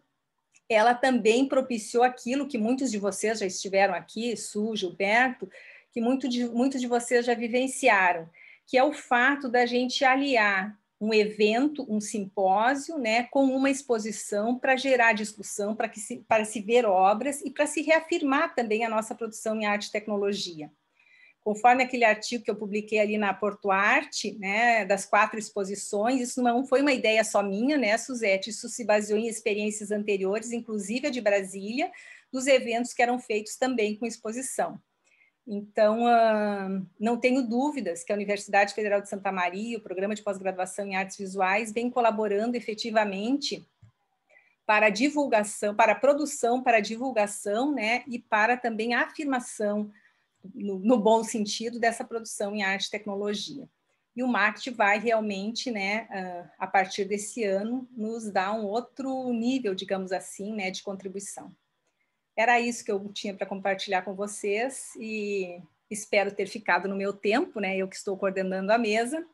ela também propiciou aquilo que muitos de vocês já estiveram aqui, Su, Gilberto, que muitos de vocês já vivenciaram, que é o fato da gente aliar um evento, um simpósio, né, com uma exposição para gerar discussão, para se ver obras e para se reafirmar também a nossa produção em arte e tecnologia. Conforme aquele artigo que eu publiquei ali na Porto Arte, né, das 4 exposições, isso não foi uma ideia só minha, né, Suzete? Isso se baseou em experiências anteriores, inclusive a de Brasília, dos eventos que eram feitos também com exposição. Então, não tenho dúvidas que a Universidade Federal de Santa Maria, o Programa de Pós-Graduação em Artes Visuais, vem colaborando efetivamente para a divulgação, para a produção, para a divulgação, né, e para também a afirmação, no bom sentido, dessa produção em arte e tecnologia. E o MACT vai realmente, né, a partir desse ano, nos dar um outro nível, digamos assim, né, de contribuição. Era isso que eu tinha para compartilhar com vocês e espero ter ficado no meu tempo, né? Eu que estou coordenando a mesa.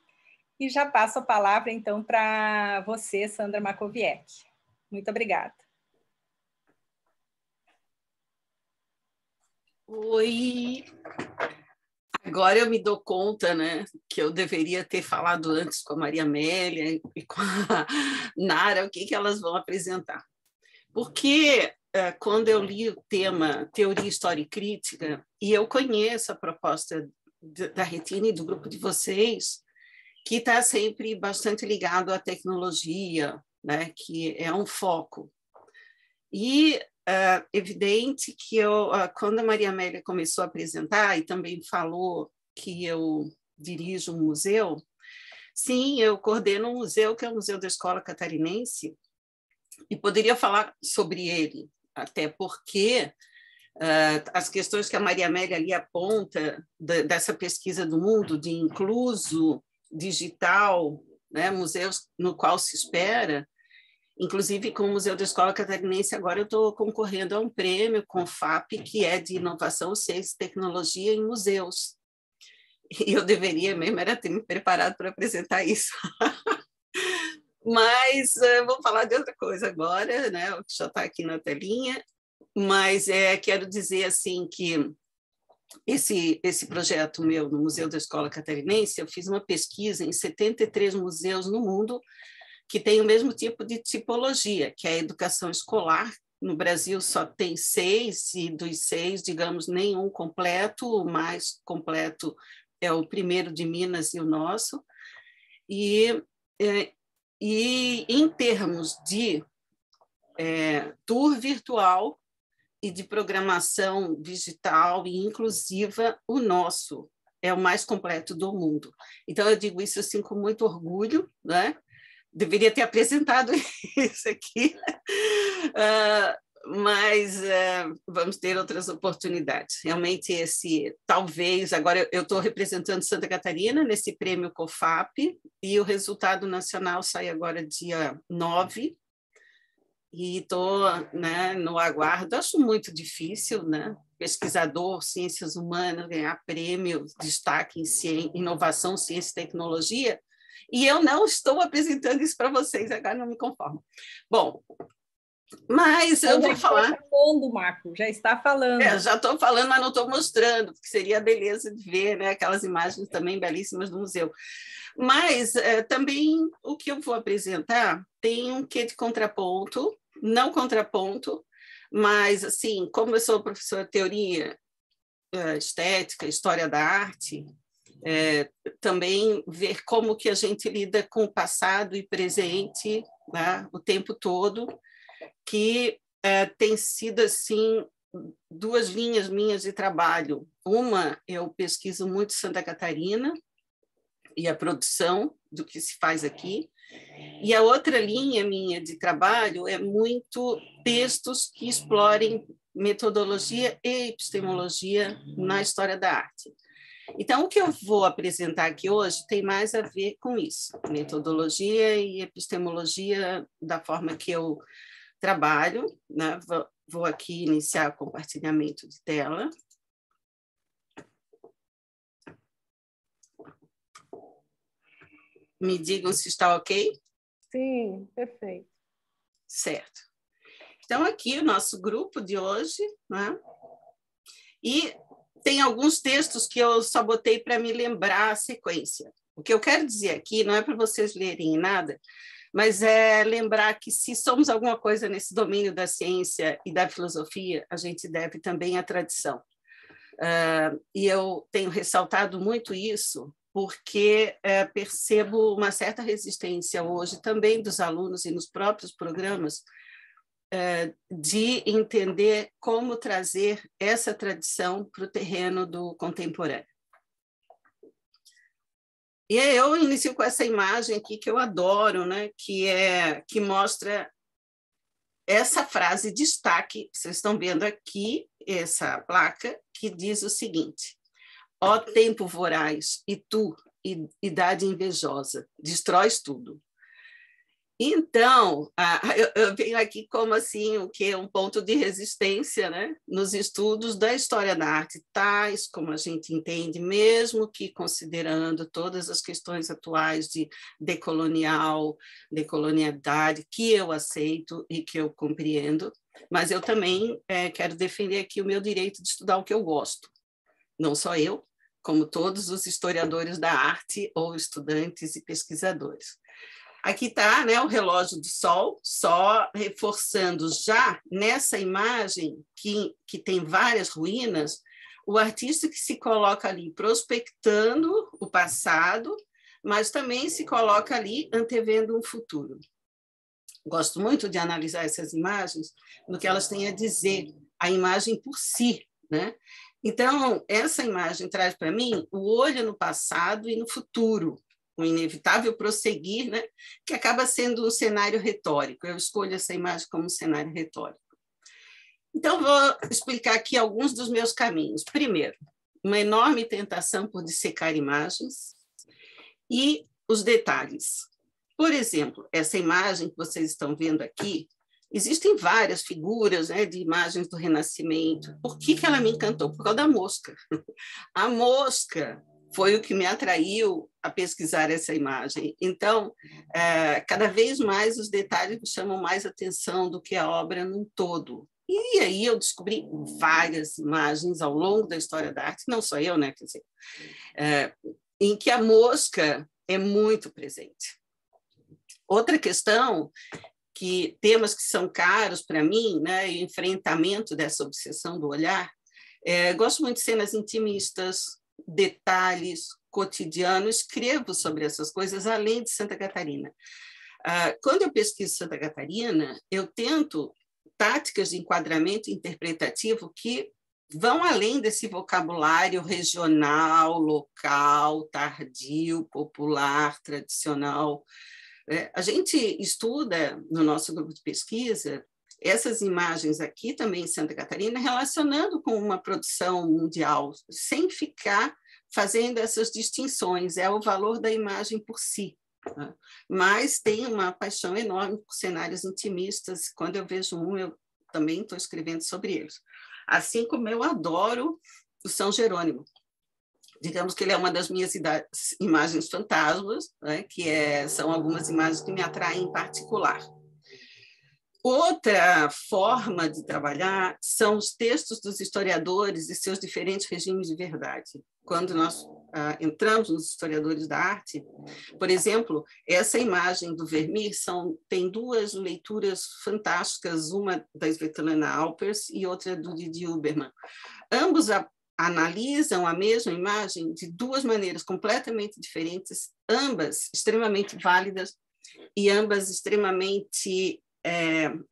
E já passo a palavra, então, para você, Sandra Makowiecki. Muito obrigada. Oi. agora eu me dou conta, né, que eu deveria ter falado antes com a Maria Amélia e com a Nara o que elas vão apresentar. Porque quando eu li o tema Teoria, História e Crítica, e eu conheço a proposta da Retina e do grupo de vocês, que está sempre bastante ligado à tecnologia, né, que é um foco. E evidente que quando a Maria Amélia começou a apresentar, e também falou que eu dirijo um museu, sim, eu coordeno um museu, que é o Museu da Escola Catarinense, e poderia falar sobre ele, até porque as questões que a Maria Amélia ali aponta dessa pesquisa do mundo, de incluso, digital, né, museus no qual se espera, inclusive com o Museu da Escola Catarinense, agora eu estou concorrendo a um prêmio com o FAP, que é de Inovação, Ciência e Tecnologia em Museus. E eu deveria mesmo era ter me preparado para apresentar isso. Mas vou falar de outra coisa agora, né, o que já está aqui na telinha, mas quero dizer assim que esse projeto meu no Museu da Escola Catarinense, eu fiz uma pesquisa em 73 museus no mundo que tem o mesmo tipo de tipologia, que é a educação escolar. No Brasil só tem 6, e dos 6, digamos, nenhum completo, o mais completo é o primeiro de Minas e o nosso. E em termos de tour virtual e de programação digital e inclusiva, o nosso é o mais completo do mundo. Então, eu digo isso assim com muito orgulho, né? Deveria ter apresentado isso aqui, mas vamos ter outras oportunidades. Realmente, talvez, agora eu estou representando Santa Catarina nesse prêmio COFAP, e o resultado nacional sai agora dia 9, e estou, né, no aguardo. Acho muito difícil, né? Pesquisador, ciências humanas, ganhar prêmio, destaque em inovação, ciência e tecnologia, e eu não estou apresentando isso para vocês, agora não me conformo. Bom, mas eu vou falar... Já está falando, Marco, já está falando. Já estou falando, mas não estou mostrando, porque seria a beleza de ver, né, aquelas imagens também belíssimas do museu. Mas também o que eu vou apresentar tem um quê de contraponto, não contraponto, mas, assim, como eu sou professora de teoria, estética, história da arte, também ver como que a gente lida com o passado e presente, né, o tempo todo, que tem sido, assim, 2 linhas minhas de trabalho. Uma, eu pesquiso muito Santa Catarina e a produção do que se faz aqui, e a outra linha minha de trabalho é muito textos que explorem metodologia e epistemologia na história da arte. Então, o que eu vou apresentar aqui hoje tem mais a ver com isso, metodologia e epistemologia da forma que eu trabalho, né? Vou aqui iniciar o compartilhamento de tela. Me digam se está ok? Sim, perfeito. Certo. Então, aqui o nosso grupo de hoje, né? E tem alguns textos que eu só botei para me lembrar a sequência. O que eu quero dizer aqui não é para vocês lerem nada, mas é lembrar que se somos alguma coisa nesse domínio da ciência e da filosofia, a gente deve também à tradição. E eu tenho ressaltado muito isso, porque percebo uma certa resistência hoje também dos alunos e nos próprios programas de entender como trazer essa tradição para o terreno do contemporâneo. E eu inicio com essa imagem aqui que eu adoro, né? Que mostra essa frase destaque. Vocês estão vendo aqui essa placa que diz o seguinte: ó tempo voraz, e tu, idade invejosa, destróis tudo. Então, eu venho aqui como assim, o que é um ponto de resistência, né? Nos estudos da história da arte, tais como a gente entende, mesmo que considerando todas as questões atuais de decolonialidade, que eu aceito e que eu compreendo, mas eu também quero defender aqui o meu direito de estudar o que eu gosto. Não só eu, como todos os historiadores da arte ou estudantes e pesquisadores. Aqui está, né, o relógio do sol, só reforçando já nessa imagem que tem várias ruínas, o artista que se coloca ali prospectando o passado, mas também se coloca ali antevendo um futuro. Gosto muito de analisar essas imagens no que elas têm a dizer, a imagem por si, né? Então, essa imagem traz para mim o olho no passado e no futuro, um inevitável prosseguir, né? Que acaba sendo um cenário retórico. Eu escolho essa imagem como um cenário retórico. Então, vou explicar aqui alguns dos meus caminhos. Primeiro, uma enorme tentação por dissecar imagens e os detalhes. Por exemplo, essa imagem que vocês estão vendo aqui, existem várias figuras, né, de imagens do Renascimento. Por que ela me encantou? Por causa da mosca. A mosca foi o que me atraiu a pesquisar essa imagem. Então, cada vez mais os detalhes me chamam mais atenção do que a obra num todo. E aí eu descobri várias imagens ao longo da história da arte, não só eu, né, quer dizer, em que a mosca é muito presente. Outra questão, temas que são caros para mim, né, e enfrentamento dessa obsessão do olhar, gosto muito de cenas intimistas, detalhes, cotidiano, escrevo sobre essas coisas, além de Santa Catarina. Quando eu pesquiso Santa Catarina, eu tento táticas de enquadramento interpretativo que vão além desse vocabulário regional, local, tardio, popular, tradicional. A gente estuda, no nosso grupo de pesquisa, essas imagens aqui também em Santa Catarina, relacionando com uma produção mundial, sem ficar fazendo essas distinções. É o valor da imagem por si. Né? Mas tem uma paixão enorme por cenários intimistas. Quando eu vejo um, eu também estou escrevendo sobre eles. Assim como eu adoro o São Jerônimo. Digamos que ele é uma das minhas imagens fantasmas, né, são algumas imagens que me atraem em particular. Outra forma de trabalhar são os textos dos historiadores e seus diferentes regimes de verdade. Quando nós entramos nos historiadores da arte, por exemplo, essa imagem do Vermeer tem duas leituras fantásticas, uma da Svetlana Alpers e outra do Didier Huberman. Ambos analisam a mesma imagem de duas maneiras completamente diferentes, ambas extremamente válidas e ambas extremamente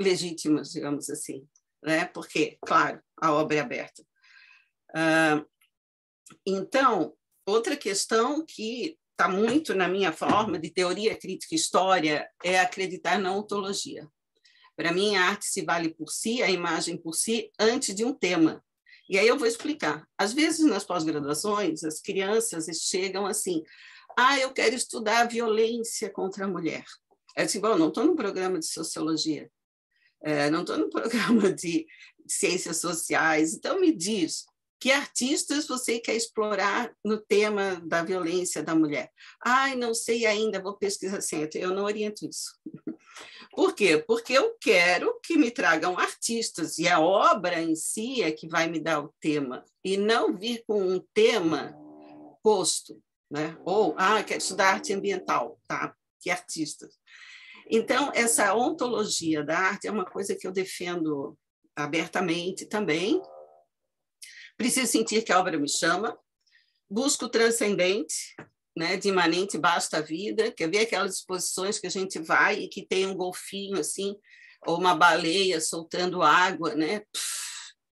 legítimas, digamos assim, né? Porque, claro, a obra é aberta. Então, outra questão que está muito na minha forma de teoria crítica e história é acreditar na ontologia. Para mim, a arte se vale por si, a imagem por si, antes de um tema. E aí eu vou explicar. Às vezes, nas pós-graduações, as crianças chegam assim, eu quero estudar a violência contra a mulher. Eu disse, bom, não estou num programa de sociologia, não estou num programa de ciências sociais, então me diz, que artistas você quer explorar no tema da violência da mulher? Não sei ainda, vou pesquisar sempre. Eu não oriento isso. Por quê? Porque eu quero que me tragam artistas, e a obra em si é que vai me dar o tema, e não vir com um tema posto, né? Ou, quero estudar arte ambiental, tá? Que artistas. Então, essa ontologia da arte é uma coisa que eu defendo abertamente também. Preciso sentir que a obra me chama, busco o transcendente, né, de imanente basta a vida. Quer ver aquelas exposições que a gente vai e que tem um golfinho assim, ou uma baleia soltando água, né?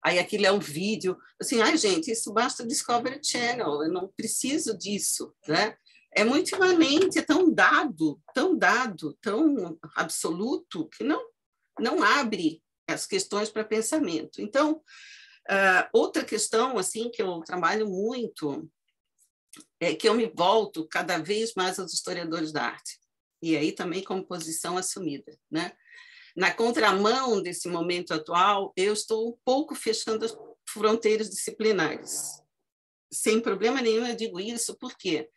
Aí aquilo é um vídeo. Assim, gente, isso basta o Discovery Channel, eu não preciso disso, né? É muito imanente, é tão dado, tão absoluto, que não abre as questões para pensamento. Então, outra questão assim que eu trabalho muito é que eu me volto cada vez mais aos historiadores da arte, e aí também como posição assumida, né? Na contramão desse momento atual, eu estou um pouco fechando as fronteiras disciplinares. Sem problema nenhum eu digo isso, porque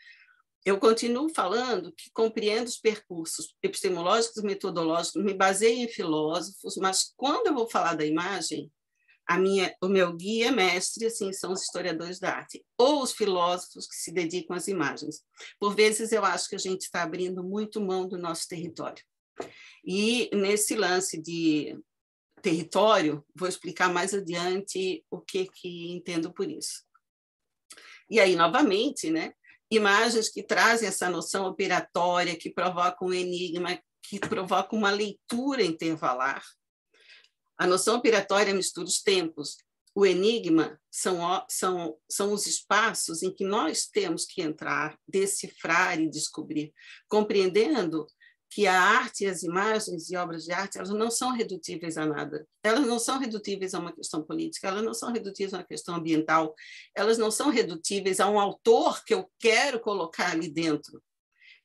eu continuo falando que compreendo os percursos epistemológicos e metodológicos, me baseio em filósofos, mas quando eu vou falar da imagem, O meu guia mestre assim, são os historiadores da arte, ou os filósofos que se dedicam às imagens. Por vezes, eu acho que a gente está abrindo muito mão do nosso território. E nesse lance de território, vou explicar mais adiante o que entendo por isso. E aí, novamente, né, imagens que trazem essa noção operatória, que provocam um enigma, que provocam uma leitura intervalar. A noção operatória mistura os tempos. O enigma são os espaços em que nós temos que entrar, decifrar e descobrir, compreendendo que a arte e as imagens e obras de arte, elas não são redutíveis a nada. Elas não são redutíveis a uma questão política, elas não são redutíveis a uma questão ambiental, elas não são redutíveis a um autor que eu quero colocar ali dentro.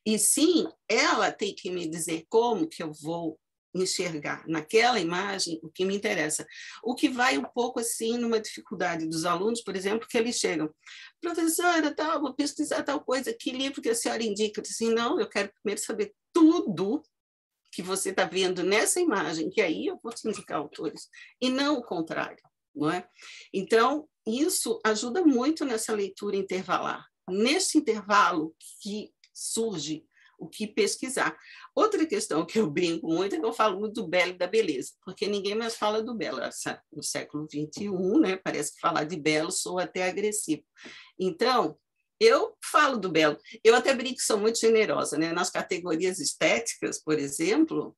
E sim, ela tem que me dizer como que eu vou enxergar naquela imagem o que me interessa. O que vai um pouco assim numa dificuldade dos alunos, por exemplo, que eles chegam, professora, tal, vou pesquisar tal coisa, que livro que a senhora indica? Eu disse assim, não, eu quero primeiro saber tudo que você está vendo nessa imagem, que aí eu vou te indicar autores, e não o contrário, não é? Então, isso ajuda muito nessa leitura intervalar. Nesse intervalo que surge o que pesquisar. Outra questão que eu brinco muito é que eu falo muito do belo e da beleza, porque ninguém mais fala do belo. No século XXI, né? Parece que falar de belo soa até agressivo. Então, eu falo do belo. Eu até brinco que sou muito generosa, né? Nas categorias estéticas, por exemplo,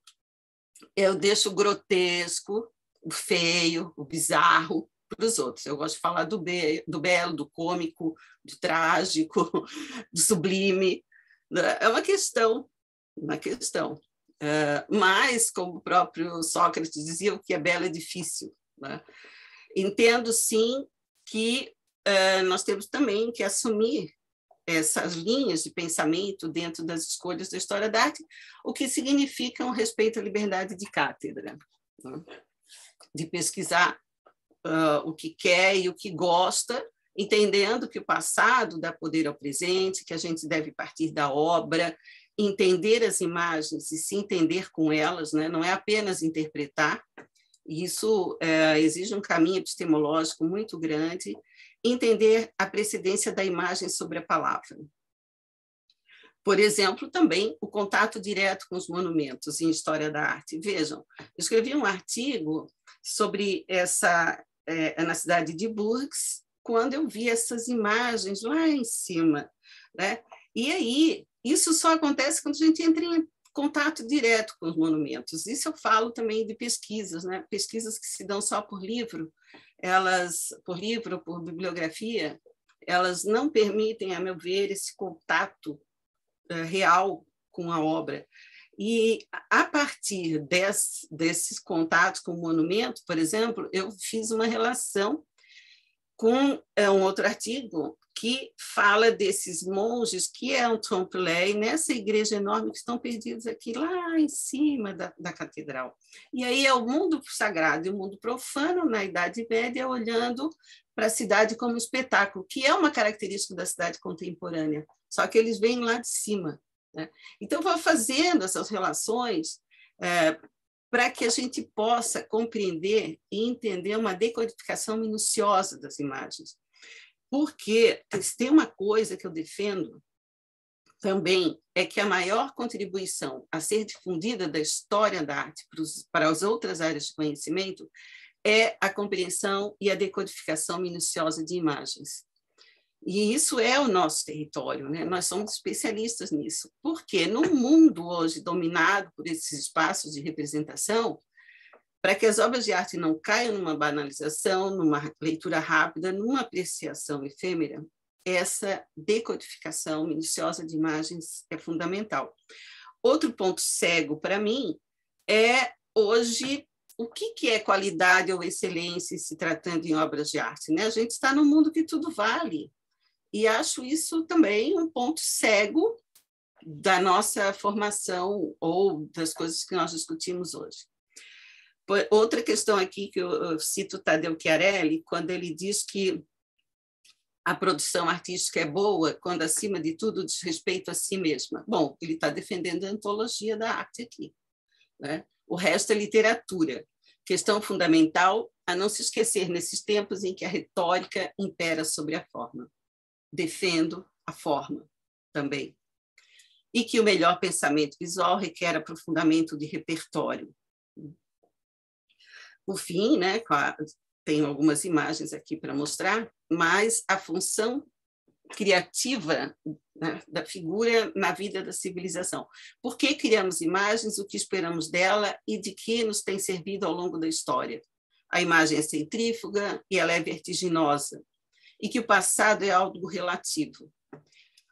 eu deixo o grotesco, o feio, o bizarro para os outros. Eu gosto de falar do belo, do cômico, do trágico, do sublime. É uma questão. Mas, como o próprio Sócrates dizia, o que é belo é difícil. Né? Entendo, sim, que nós temos também que assumir essas linhas de pensamento dentro das escolhas da história da arte, o que significa um respeito à liberdade de cátedra, né? De pesquisar o que quer e o que gosta, entendendo que o passado dá poder ao presente, que a gente deve partir da obra, entender as imagens e se entender com elas, né? Não é apenas interpretar. Isso exige um caminho epistemológico muito grande, entender a precedência da imagem sobre a palavra. Por exemplo, também o contato direto com os monumentos em história da arte. Vejam, eu escrevi um artigo sobre na cidade de Bourges, quando eu vi essas imagens lá em cima, né? E aí, isso só acontece quando a gente entra em contato direto com os monumentos. Isso eu falo também de pesquisas, né? Pesquisas que se dão só por livro, por bibliografia, elas não permitem, a meu ver, esse contato real com a obra. E, a partir desses contatos com o monumento, por exemplo, eu fiz uma relação com um outro artigo que fala desses monges que é um trompe-l'œil nessa igreja enorme que estão perdidos aqui lá em cima da catedral. E aí é o mundo sagrado e o mundo profano na Idade Média olhando para a cidade como espetáculo, que é uma característica da cidade contemporânea, só que eles vêm lá de cima, né? Então, vou fazendo essas relações para que a gente possa compreender e entender uma decodificação minuciosa das imagens. Porque tem uma coisa que eu defendo também, é que a maior contribuição a ser difundida da história da arte para as outras áreas de conhecimento é a compreensão e a decodificação minuciosa de imagens. E isso é o nosso território, né? Nós somos especialistas nisso. Porque no mundo hoje dominado por esses espaços de representação, para que as obras de arte não caiam numa banalização, numa leitura rápida, numa apreciação efêmera, essa decodificação minuciosa de imagens é fundamental. Outro ponto cego para mim é, hoje, o que é qualidade ou excelência se tratando em obras de arte, né? A gente está num mundo que tudo vale. E acho isso também um ponto cego da nossa formação ou das coisas que nós discutimos hoje. Outra questão aqui que eu cito Tadeu Chiarelli, quando ele diz que a produção artística é boa quando, acima de tudo, diz respeito a si mesma. Bom, ele está defendendo a antologia da arte aqui, né? O resto é literatura. Questão fundamental a não se esquecer nesses tempos em que a retórica impera sobre a forma. Defendo a forma também. E que o melhor pensamento visual requer aprofundamento de repertório. Por fim, né, tenho algumas imagens aqui para mostrar, mas a função criativa, né, da figura na vida da civilização. Por que criamos imagens, o que esperamos dela e de que nos tem servido ao longo da história? A imagem é centrífuga e ela é vertiginosa, e que o passado é algo relativo.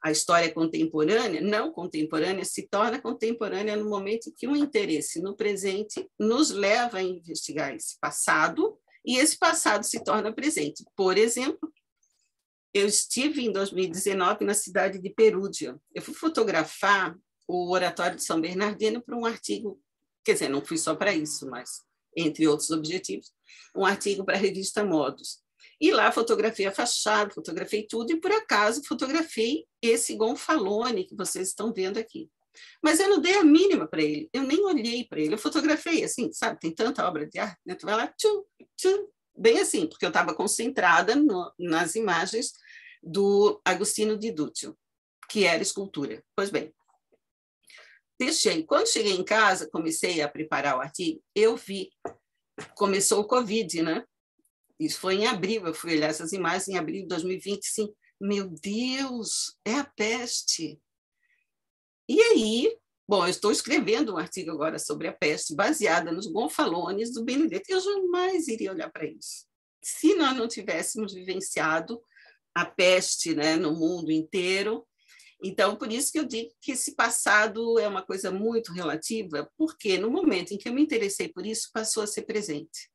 A história contemporânea, não contemporânea, se torna contemporânea no momento em que um interesse no presente nos leva a investigar esse passado, e esse passado se torna presente. Por exemplo, eu estive em 2019 na cidade de Perúdia. Eu fui fotografar o Oratório de São Bernardino para um artigo, quer dizer, não fui só para isso, mas, entre outros objetivos, um artigo para a revista Modos. E lá fotografei a fachada, fotografei tudo, e por acaso fotografei esse gonfalone que vocês estão vendo aqui. Mas eu não dei a mínima para ele, eu nem olhei para ele, eu fotografei assim, sabe, tem tanta obra de arte, né? Tu vai lá, tchum, tchum, bem assim, porque eu estava concentrada nas imagens do Agostinho di Duccio, que era escultura. Pois bem, deixei. Quando cheguei em casa, comecei a preparar o artigo, eu vi, começou o Covid, né? Isso foi em abril, eu fui olhar essas imagens em abril de 2020, sim. Meu Deus, é a peste. E aí, bom, eu estou escrevendo um artigo agora sobre a peste, baseada nos gonfalones do Benedetto. Eu jamais iria olhar para isso. Se nós não tivéssemos vivenciado a peste, né, no mundo inteiro. Então, por isso que eu digo que esse passado é uma coisa muito relativa, porque no momento em que eu me interessei por isso, passou a ser presente.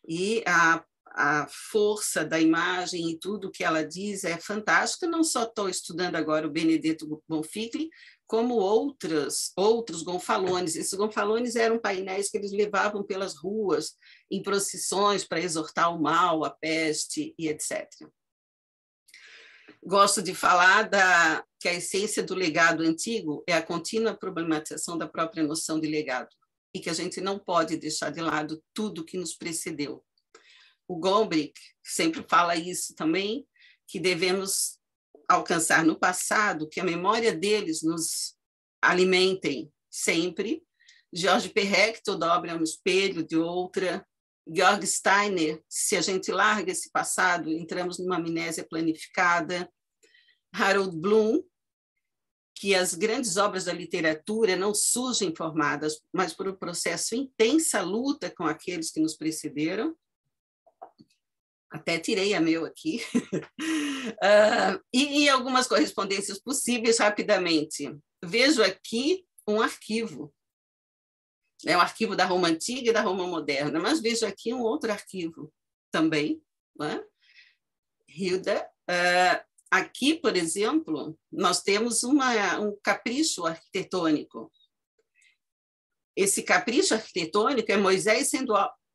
E a força da imagem e tudo que ela diz é fantástica. Não só estou estudando agora o Benedetto Bonfigli, como outros gonfalones. Esses gonfalones eram painéis que eles levavam pelas ruas em procissões para exortar o mal, a peste e etc. Gosto de falar que a essência do legado antigo é a contínua problematização da própria noção de legado, e que a gente não pode deixar de lado tudo que nos precedeu. O Gombrich sempre fala isso também, que devemos alcançar no passado, que a memória deles nos alimentem sempre. George Perec, toda obra é um espelho de outra. Georg Steiner, se a gente larga esse passado, entramos numa amnésia planificada. Harold Bloom, que as grandes obras da literatura não surgem formadas, mas por um processo intensa luta com aqueles que nos precederam. Até tirei a meu aqui. E algumas correspondências possíveis rapidamente. Vejo aqui um arquivo. É um arquivo da Roma Antiga e da Roma Moderna, mas vejo aqui um outro arquivo também. Né? Hilda. Aqui, por exemplo, nós temos um capricho arquitetônico. Esse capricho arquitetônico é Moisés sendo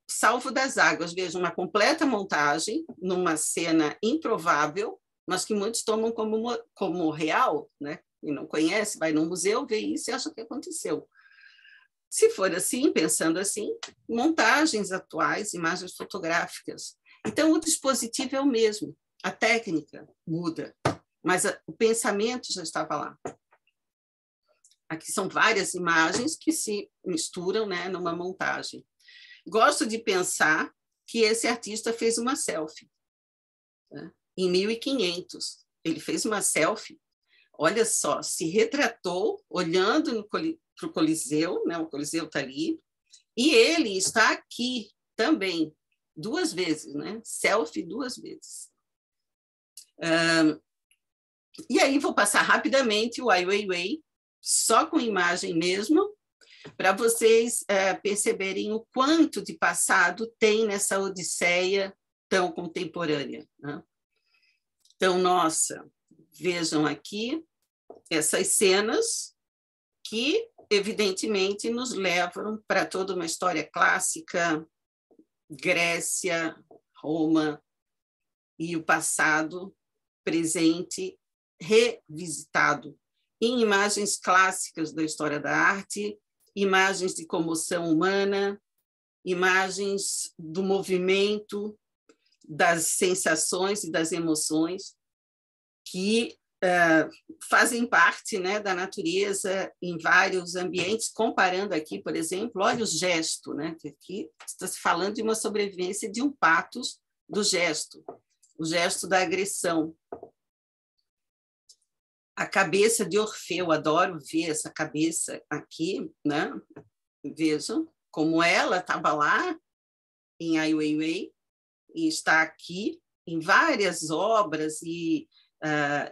salvo das águas. Veja, uma completa montagem numa cena improvável, mas que muitos tomam como real, né? E não conhece, vai no museu, vê isso e acha que aconteceu. Se for assim, pensando assim, montagens atuais, imagens fotográficas. Então, o dispositivo é o mesmo. A técnica muda, mas o pensamento já estava lá. Aqui são várias imagens que se misturam, né, numa montagem. Gosto de pensar que esse artista fez uma selfie. Né? Em 1500, ele fez uma selfie. Olha só, se retratou olhando para o Coliseu, né? O Coliseu está ali, e ele está aqui também, 2 vezes, né? Selfie 2 vezes. E aí vou passar rapidamente o Ai Weiwei, só com imagem mesmo, para vocês perceberem o quanto de passado tem nessa odisseia tão contemporânea. Né? Então, nossa, vejam aqui essas cenas que, evidentemente, nos levam para toda uma história clássica, Grécia, Roma, e o passado presente revisitado em imagens clássicas da história da arte, imagens de comoção humana, imagens do movimento, das sensações e das emoções que fazem parte, né, da natureza em vários ambientes, comparando aqui, por exemplo, olha o gesto, né, que aqui está se falando de uma sobrevivência de um patos do gesto, o gesto da agressão. A cabeça de Orfeu, adoro ver essa cabeça aqui, né? Vejam como ela estava lá em Ai Weiwei e está aqui em várias obras e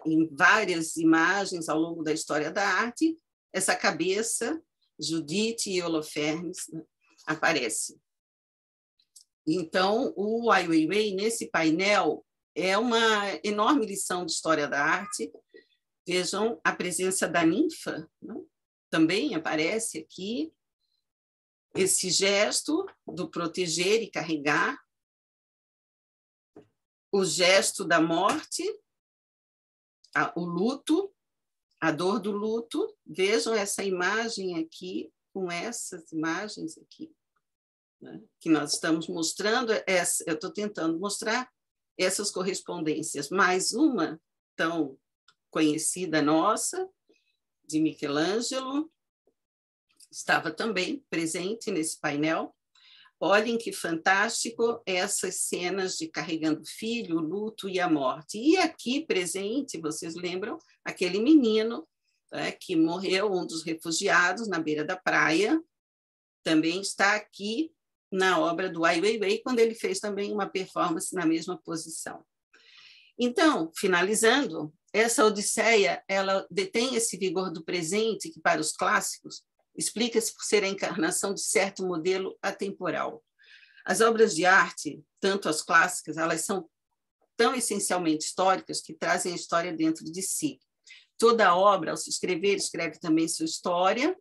em várias imagens ao longo da história da arte, essa cabeça, Judite e Holofernes, né, aparece. Então, o Ai Weiwei, nesse painel, é uma enorme lição de história da arte. Vejam a presença da ninfa, né? Também aparece aqui esse gesto do proteger e carregar, o gesto da morte, o luto, a dor do luto. Vejam essa imagem aqui, com essas imagens aqui, né, que nós estamos mostrando. Eu estou tentando mostrar essas correspondências. Mais uma tão conhecida nossa, de Michelangelo, estava também presente nesse painel. Olhem que fantástico essas cenas de carregando o filho, o luto e a morte. E aqui presente, vocês lembram, aquele menino, né, que morreu, um dos refugiados na beira da praia, também está aqui na obra do Ai Weiwei, quando ele fez também uma performance na mesma posição. Então, finalizando, essa Odisseia, ela detém esse vigor do presente que, para os clássicos, explica-se por ser a encarnação de certo modelo atemporal. As obras de arte, tanto as clássicas, elas são tão essencialmente históricas que trazem a história dentro de si. Toda obra, ao se escrever, escreve também sua história.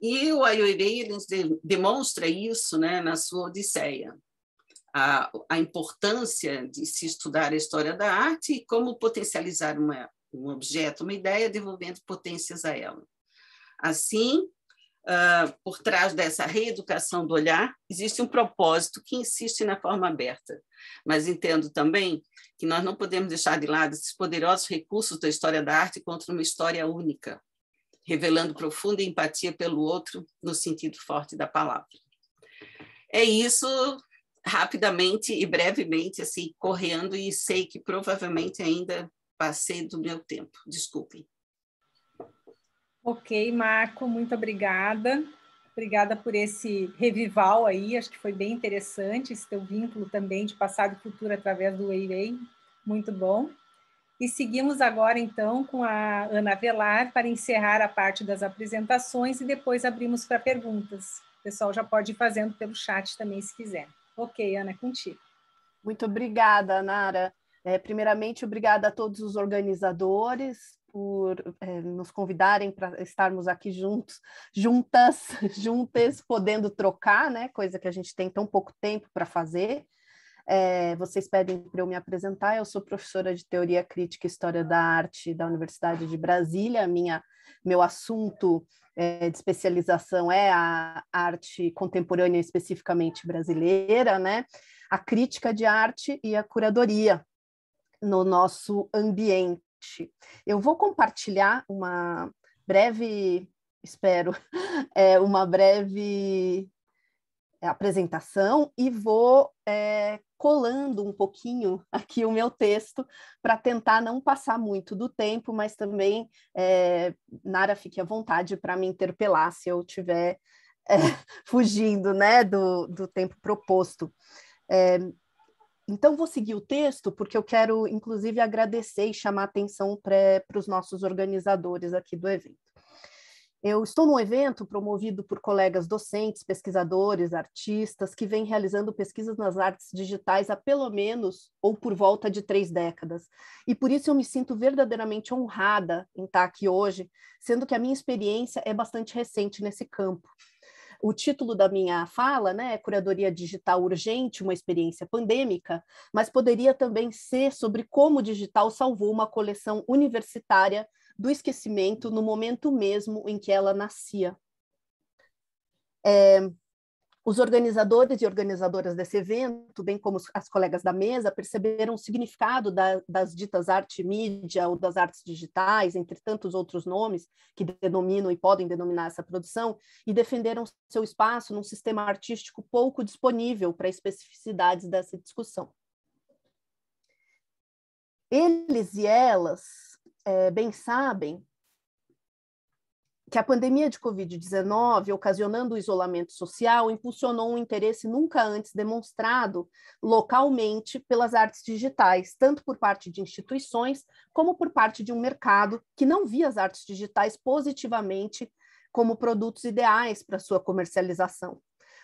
E o Ai Weiwei demonstra isso, né, na sua Odisseia. A importância de se estudar a história da arte e como potencializar um objeto, uma ideia, devolvendo potências a ela. Assim, por trás dessa reeducação do olhar, existe um propósito que insiste na forma aberta. Mas entendo também que nós não podemos deixar de lado esses poderosos recursos da história da arte contra uma história única, revelando profunda empatia pelo outro no sentido forte da palavra. É isso, rapidamente e brevemente, assim, correndo, e sei que provavelmente ainda passei do meu tempo. Desculpem. Ok, Marco, muito obrigada. Obrigada por esse revival aí, acho que foi bem interessante, esse teu vínculo também de passado e futuro através do Weiwei, muito bom. E seguimos agora, então, com a Ana Avelar para encerrar a parte das apresentações e depois abrimos para perguntas. O pessoal já pode ir fazendo pelo chat também, se quiser. Ok, Ana, é contigo. Muito obrigada, Nara. Primeiramente, obrigada a todos os organizadores por nos convidarem para estarmos aqui juntos, juntas, podendo trocar, né? Coisa que a gente tem tão pouco tempo para fazer. Vocês pedem para eu me apresentar. Eu sou professora de Teoria Crítica e História da Arte da Universidade de Brasília. Meu assunto de especialização é a arte contemporânea, especificamente brasileira, né? A crítica de arte e a curadoria no nosso ambiente. Eu vou compartilhar uma breve apresentação e vou colando um pouquinho aqui o meu texto para tentar não passar muito do tempo, mas também, Nara, fique à vontade para me interpelar se eu estiver fugindo, né, do tempo proposto. Então, vou seguir o texto, porque eu quero, inclusive, agradecer e chamar atenção para os nossos organizadores aqui do evento. Eu estou num evento promovido por colegas docentes, pesquisadores, artistas, que vêm realizando pesquisas nas artes digitais há pelo menos ou por volta de 3 décadas. E por isso eu me sinto verdadeiramente honrada em estar aqui hoje, sendo que a minha experiência é bastante recente nesse campo. O título da minha fala, né, é Curadoria Digital Urgente, uma experiência pandêmica, mas poderia também ser sobre como o digital salvou uma coleção universitária do esquecimento no momento mesmo em que ela nascia. Os organizadores e organizadoras desse evento, bem como as colegas da mesa, perceberam o significado das ditas arte mídia ou das artes digitais, entre tantos outros nomes que denominam e podem denominar essa produção, e defenderam seu espaço num sistema artístico pouco disponível para especificidades dessa discussão. Eles e elas bem sabem que a pandemia de Covid-19, ocasionando o isolamento social, impulsionou um interesse nunca antes demonstrado localmente pelas artes digitais, tanto por parte de instituições, como por parte de um mercado que não via as artes digitais positivamente como produtos ideais para sua comercialização.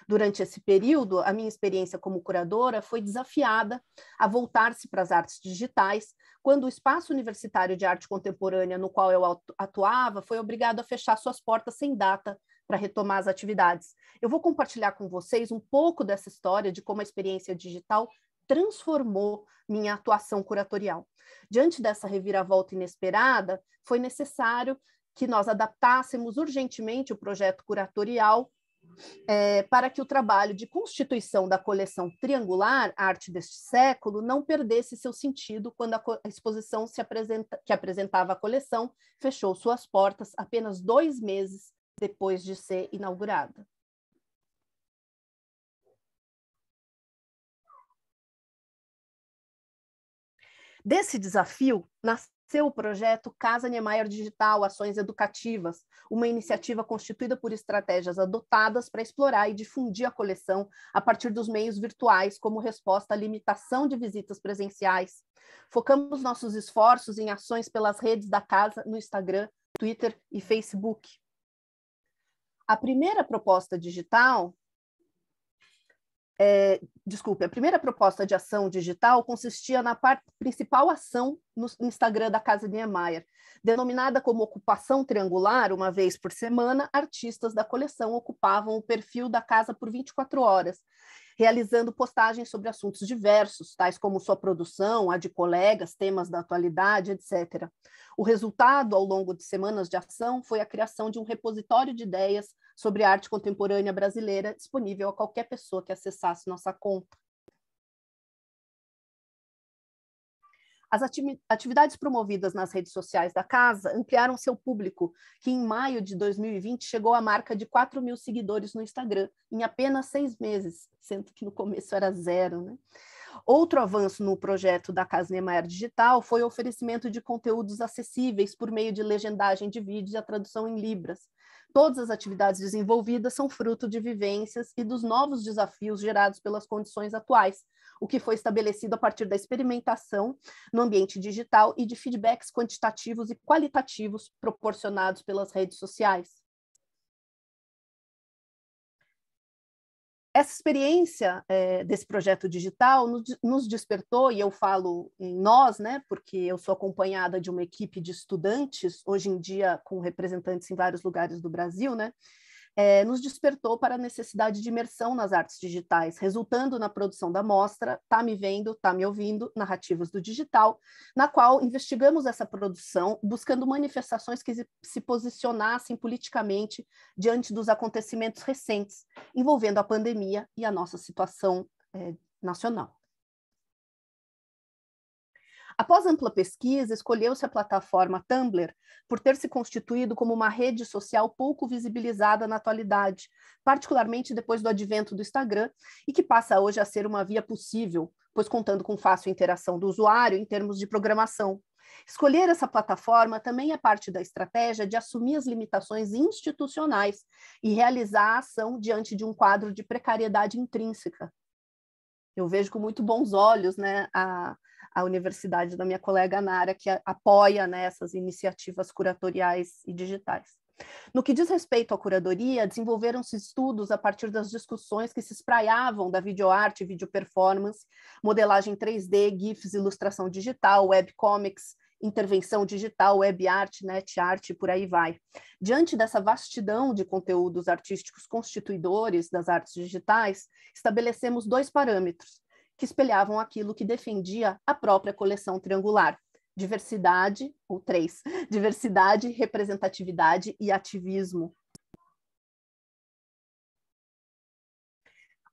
Durante esse período, a minha experiência como curadora foi desafiada a voltar-se para as artes digitais, quando o espaço universitário de arte contemporânea no qual eu atuava foi obrigado a fechar suas portas sem data para retomar as atividades. Eu vou compartilhar com vocês um pouco dessa história de como a experiência digital transformou minha atuação curatorial. Diante dessa reviravolta inesperada, foi necessário que nós adaptássemos urgentemente o projeto curatorial para que o trabalho de constituição da coleção triangular, Arte deste Século, não perdesse seu sentido quando a exposição que apresentava a coleção fechou suas portas apenas 2 meses depois de ser inaugurada. Desse desafio, nasceu o projeto Casa Niemeyer Digital, Ações Educativas, uma iniciativa constituída por estratégias adotadas para explorar e difundir a coleção a partir dos meios virtuais, como resposta à limitação de visitas presenciais. Focamos nossos esforços em ações pelas redes da casa no Instagram, Twitter e Facebook. A primeira proposta digital... a primeira proposta de ação digital consistia na principal ação no Instagram da Casa Niemeyer, denominada como Ocupação Triangular. Uma vez por semana, artistas da coleção ocupavam o perfil da casa por 24 horas, realizando postagens sobre assuntos diversos, tais como sua produção, a de colegas, temas da atualidade, etc. O resultado, ao longo de semanas de ação, foi a criação de um repositório de ideias sobre a arte contemporânea brasileira, disponível a qualquer pessoa que acessasse nossa conta. As atividades promovidas nas redes sociais da casa ampliaram seu público, que em maio de 2020 chegou à marca de 4.000 seguidores no Instagram, em apenas 6 meses, sendo que no começo era 0, né? Outro avanço no projeto da Casa Niemeyer Digital foi o oferecimento de conteúdos acessíveis por meio de legendagem de vídeos e a tradução em Libras. Todas as atividades desenvolvidas são fruto de vivências e dos novos desafios gerados pelas condições atuais, o que foi estabelecido a partir da experimentação no ambiente digital e de feedbacks quantitativos e qualitativos proporcionados pelas redes sociais. Essa experiência desse projeto digital nos despertou, e eu falo em nós, né, porque eu sou acompanhada de uma equipe de estudantes, hoje em dia com representantes em vários lugares do Brasil, né, nos despertou para a necessidade de imersão nas artes digitais, resultando na produção da mostra Tá Me Vendo, Tá Me Ouvindo, Narrativas do Digital, na qual investigamos essa produção, buscando manifestações que se posicionassem politicamente diante dos acontecimentos recentes, envolvendo a pandemia e a nossa situação nacional. Após ampla pesquisa, escolheu-se a plataforma Tumblr por ter se constituído como uma rede social pouco visibilizada na atualidade, particularmente depois do advento do Instagram, e que passa hoje a ser uma via possível, pois contando com fácil interação do usuário em termos de programação. Escolher essa plataforma também é parte da estratégia de assumir as limitações institucionais e realizar a ação diante de um quadro de precariedade intrínseca. Eu vejo com muito bons olhos, né, a universidade da minha colega Nara, que apoia, né, essas iniciativas curatoriais e digitais. No que diz respeito à curadoria, desenvolveram-se estudos a partir das discussões que se espraiavam da videoarte, videoperformance, modelagem 3D, GIFs, ilustração digital, webcomics, intervenção digital, web art, net art, e por aí vai. Diante dessa vastidão de conteúdos artísticos constituidores das artes digitais, estabelecemos 2 parâmetros que espelhavam aquilo que defendia a própria coleção triangular: diversidade, ou 3, diversidade, representatividade e ativismo.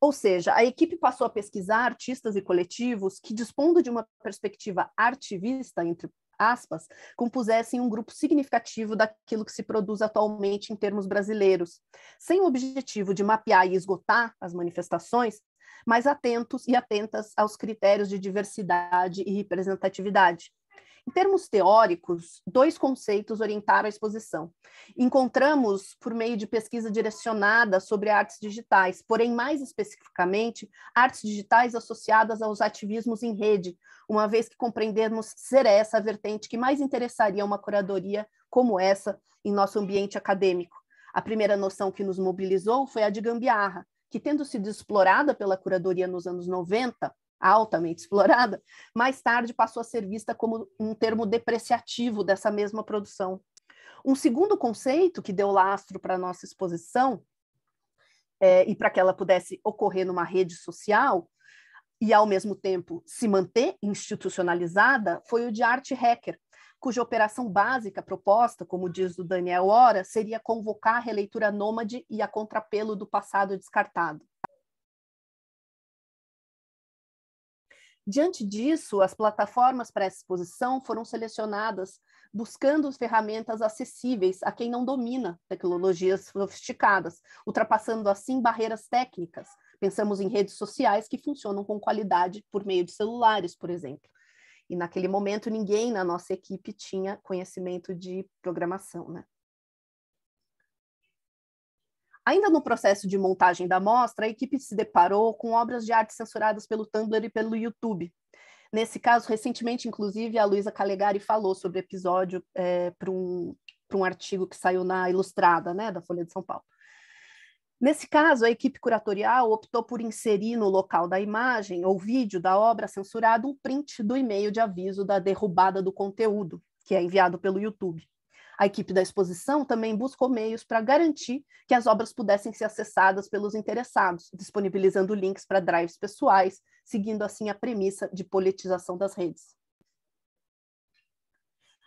Ou seja, a equipe passou a pesquisar artistas e coletivos que, dispondo de uma perspectiva artivista, entre aspas, compusessem um grupo significativo daquilo que se produz atualmente em termos brasileiros, sem o objetivo de mapear e esgotar as manifestações, mas atentos e atentas aos critérios de diversidade e representatividade. Em termos teóricos, 2 conceitos orientaram a exposição. Encontramos, por meio de pesquisa direcionada sobre artes digitais, porém, mais especificamente, artes digitais associadas aos ativismos em rede, uma vez que compreendemos ser essa a vertente que mais interessaria uma curadoria como essa em nosso ambiente acadêmico. A primeira noção que nos mobilizou foi a de gambiarra, que, tendo sido explorada pela curadoria nos anos 90, altamente explorada, mais tarde passou a ser vista como um termo depreciativo dessa mesma produção. Um segundo conceito que deu lastro para a nossa exposição, e para que ela pudesse ocorrer numa rede social, e ao mesmo tempo se manter institucionalizada, foi o de arte hacker, cuja operação básica proposta, como diz o Daniel Ora, seria convocar a releitura nômade e a contrapelo do passado descartado. Diante disso, as plataformas para essa exposição foram selecionadas buscando ferramentas acessíveis a quem não domina tecnologias sofisticadas, ultrapassando assim barreiras técnicas. Pensamos em redes sociais que funcionam com qualidade por meio de celulares, por exemplo. E naquele momento ninguém na nossa equipe tinha conhecimento de programação, né? Ainda no processo de montagem da mostra, a equipe se deparou com obras de arte censuradas pelo Tumblr e pelo YouTube. Nesse caso, recentemente, inclusive, a Luísa Calegari falou sobre o episódio para um artigo que saiu na Ilustrada, né, da Folha de São Paulo. Nesse caso, a equipe curatorial optou por inserir no local da imagem ou vídeo da obra censurada um print do e-mail de aviso da derrubada do conteúdo, que é enviado pelo YouTube. A equipe da exposição também buscou meios para garantir que as obras pudessem ser acessadas pelos interessados, disponibilizando links para drives pessoais, seguindo assim a premissa de politização das redes.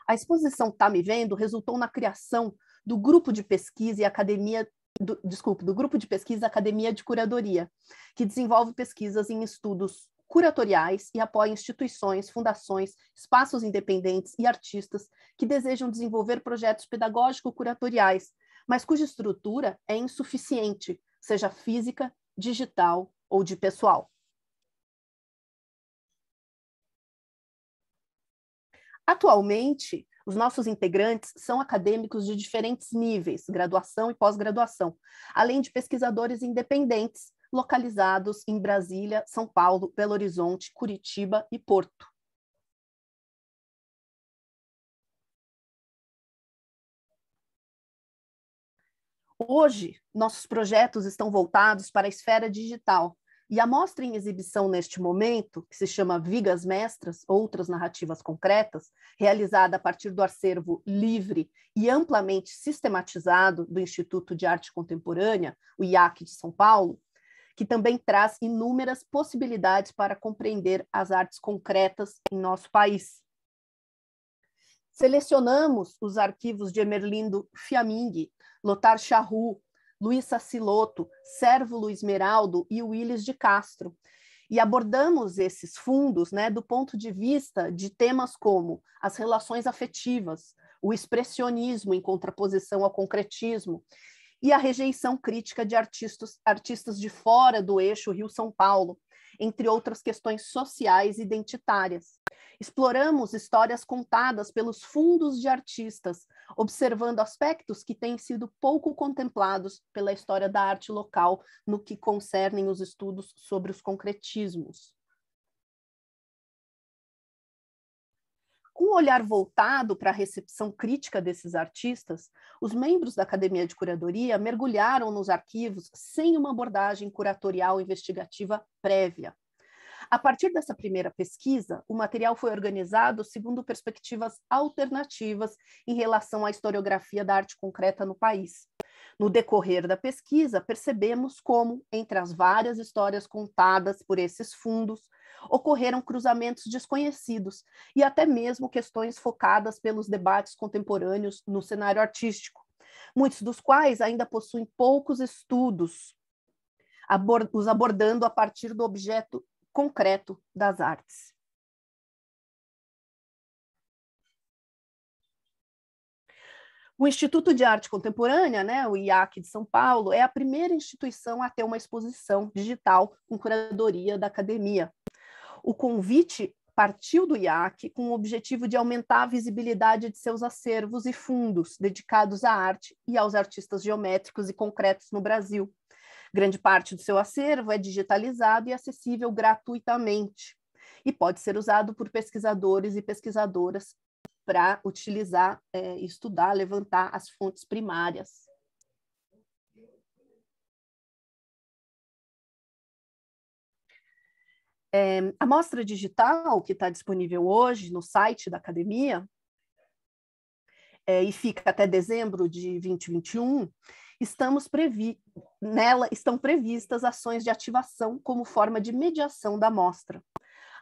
A exposição Tá Me Vendo resultou na criação do grupo de pesquisa e academia do grupo de pesquisa Academia de Curadoria, que desenvolve pesquisas em estudos curatoriais e apoia instituições, fundações, espaços independentes e artistas que desejam desenvolver projetos pedagógico-curatoriais, mas cuja estrutura é insuficiente, seja física, digital ou de pessoal. Atualmente, os nossos integrantes são acadêmicos de diferentes níveis, graduação e pós-graduação, além de pesquisadores independentes, localizados em Brasília, São Paulo, Belo Horizonte, Curitiba e Porto. Hoje, nossos projetos estão voltados para a esfera digital, e a mostra em exibição neste momento, que se chama Vigas Mestras, Outras Narrativas Concretas, realizada a partir do acervo livre e amplamente sistematizado do Instituto de Arte Contemporânea, o IAC de São Paulo, que também traz inúmeras possibilidades para compreender as artes concretas em nosso país. Selecionamos os arquivos de Emerlindo Fiammingue, Lothar Charroux, Luiz Saciloto, Cérvulo Esmeraldo e Willis de Castro. E abordamos esses fundos, né, do ponto de vista de temas como as relações afetivas, o expressionismo em contraposição ao concretismo e a rejeição crítica de artistas de fora do eixo Rio-São Paulo, entre outras questões sociais e identitárias. Exploramos histórias contadas pelos fundos de artistas, observando aspectos que têm sido pouco contemplados pela história da arte local no que concernem os estudos sobre os concretismos. Com o olhar voltado para a recepção crítica desses artistas, os membros da Academia de Curadoria mergulharam nos arquivos sem uma abordagem curatorial investigativa prévia. A partir dessa primeira pesquisa, o material foi organizado segundo perspectivas alternativas em relação à historiografia da arte concreta no país. No decorrer da pesquisa, percebemos como, entre as várias histórias contadas por esses fundos, ocorreram cruzamentos desconhecidos e até mesmo questões focadas pelos debates contemporâneos no cenário artístico, muitos dos quais ainda possuem poucos estudos. os abordando a partir do objeto concreto das artes. O Instituto de Arte Contemporânea, né, o IAC de São Paulo, é a primeira instituição a ter uma exposição digital com curadoria da academia. O convite partiu do IAC com o objetivo de aumentar a visibilidade de seus acervos e fundos dedicados à arte e aos artistas geométricos e concretos no Brasil. Grande parte do seu acervo é digitalizado e acessível gratuitamente, e pode ser usado por pesquisadores e pesquisadoras para utilizar, estudar, levantar as fontes primárias. A mostra digital, que está disponível hoje no site da academia, e fica até dezembro de 2021, nela estão previstas ações de ativação como forma de mediação da mostra.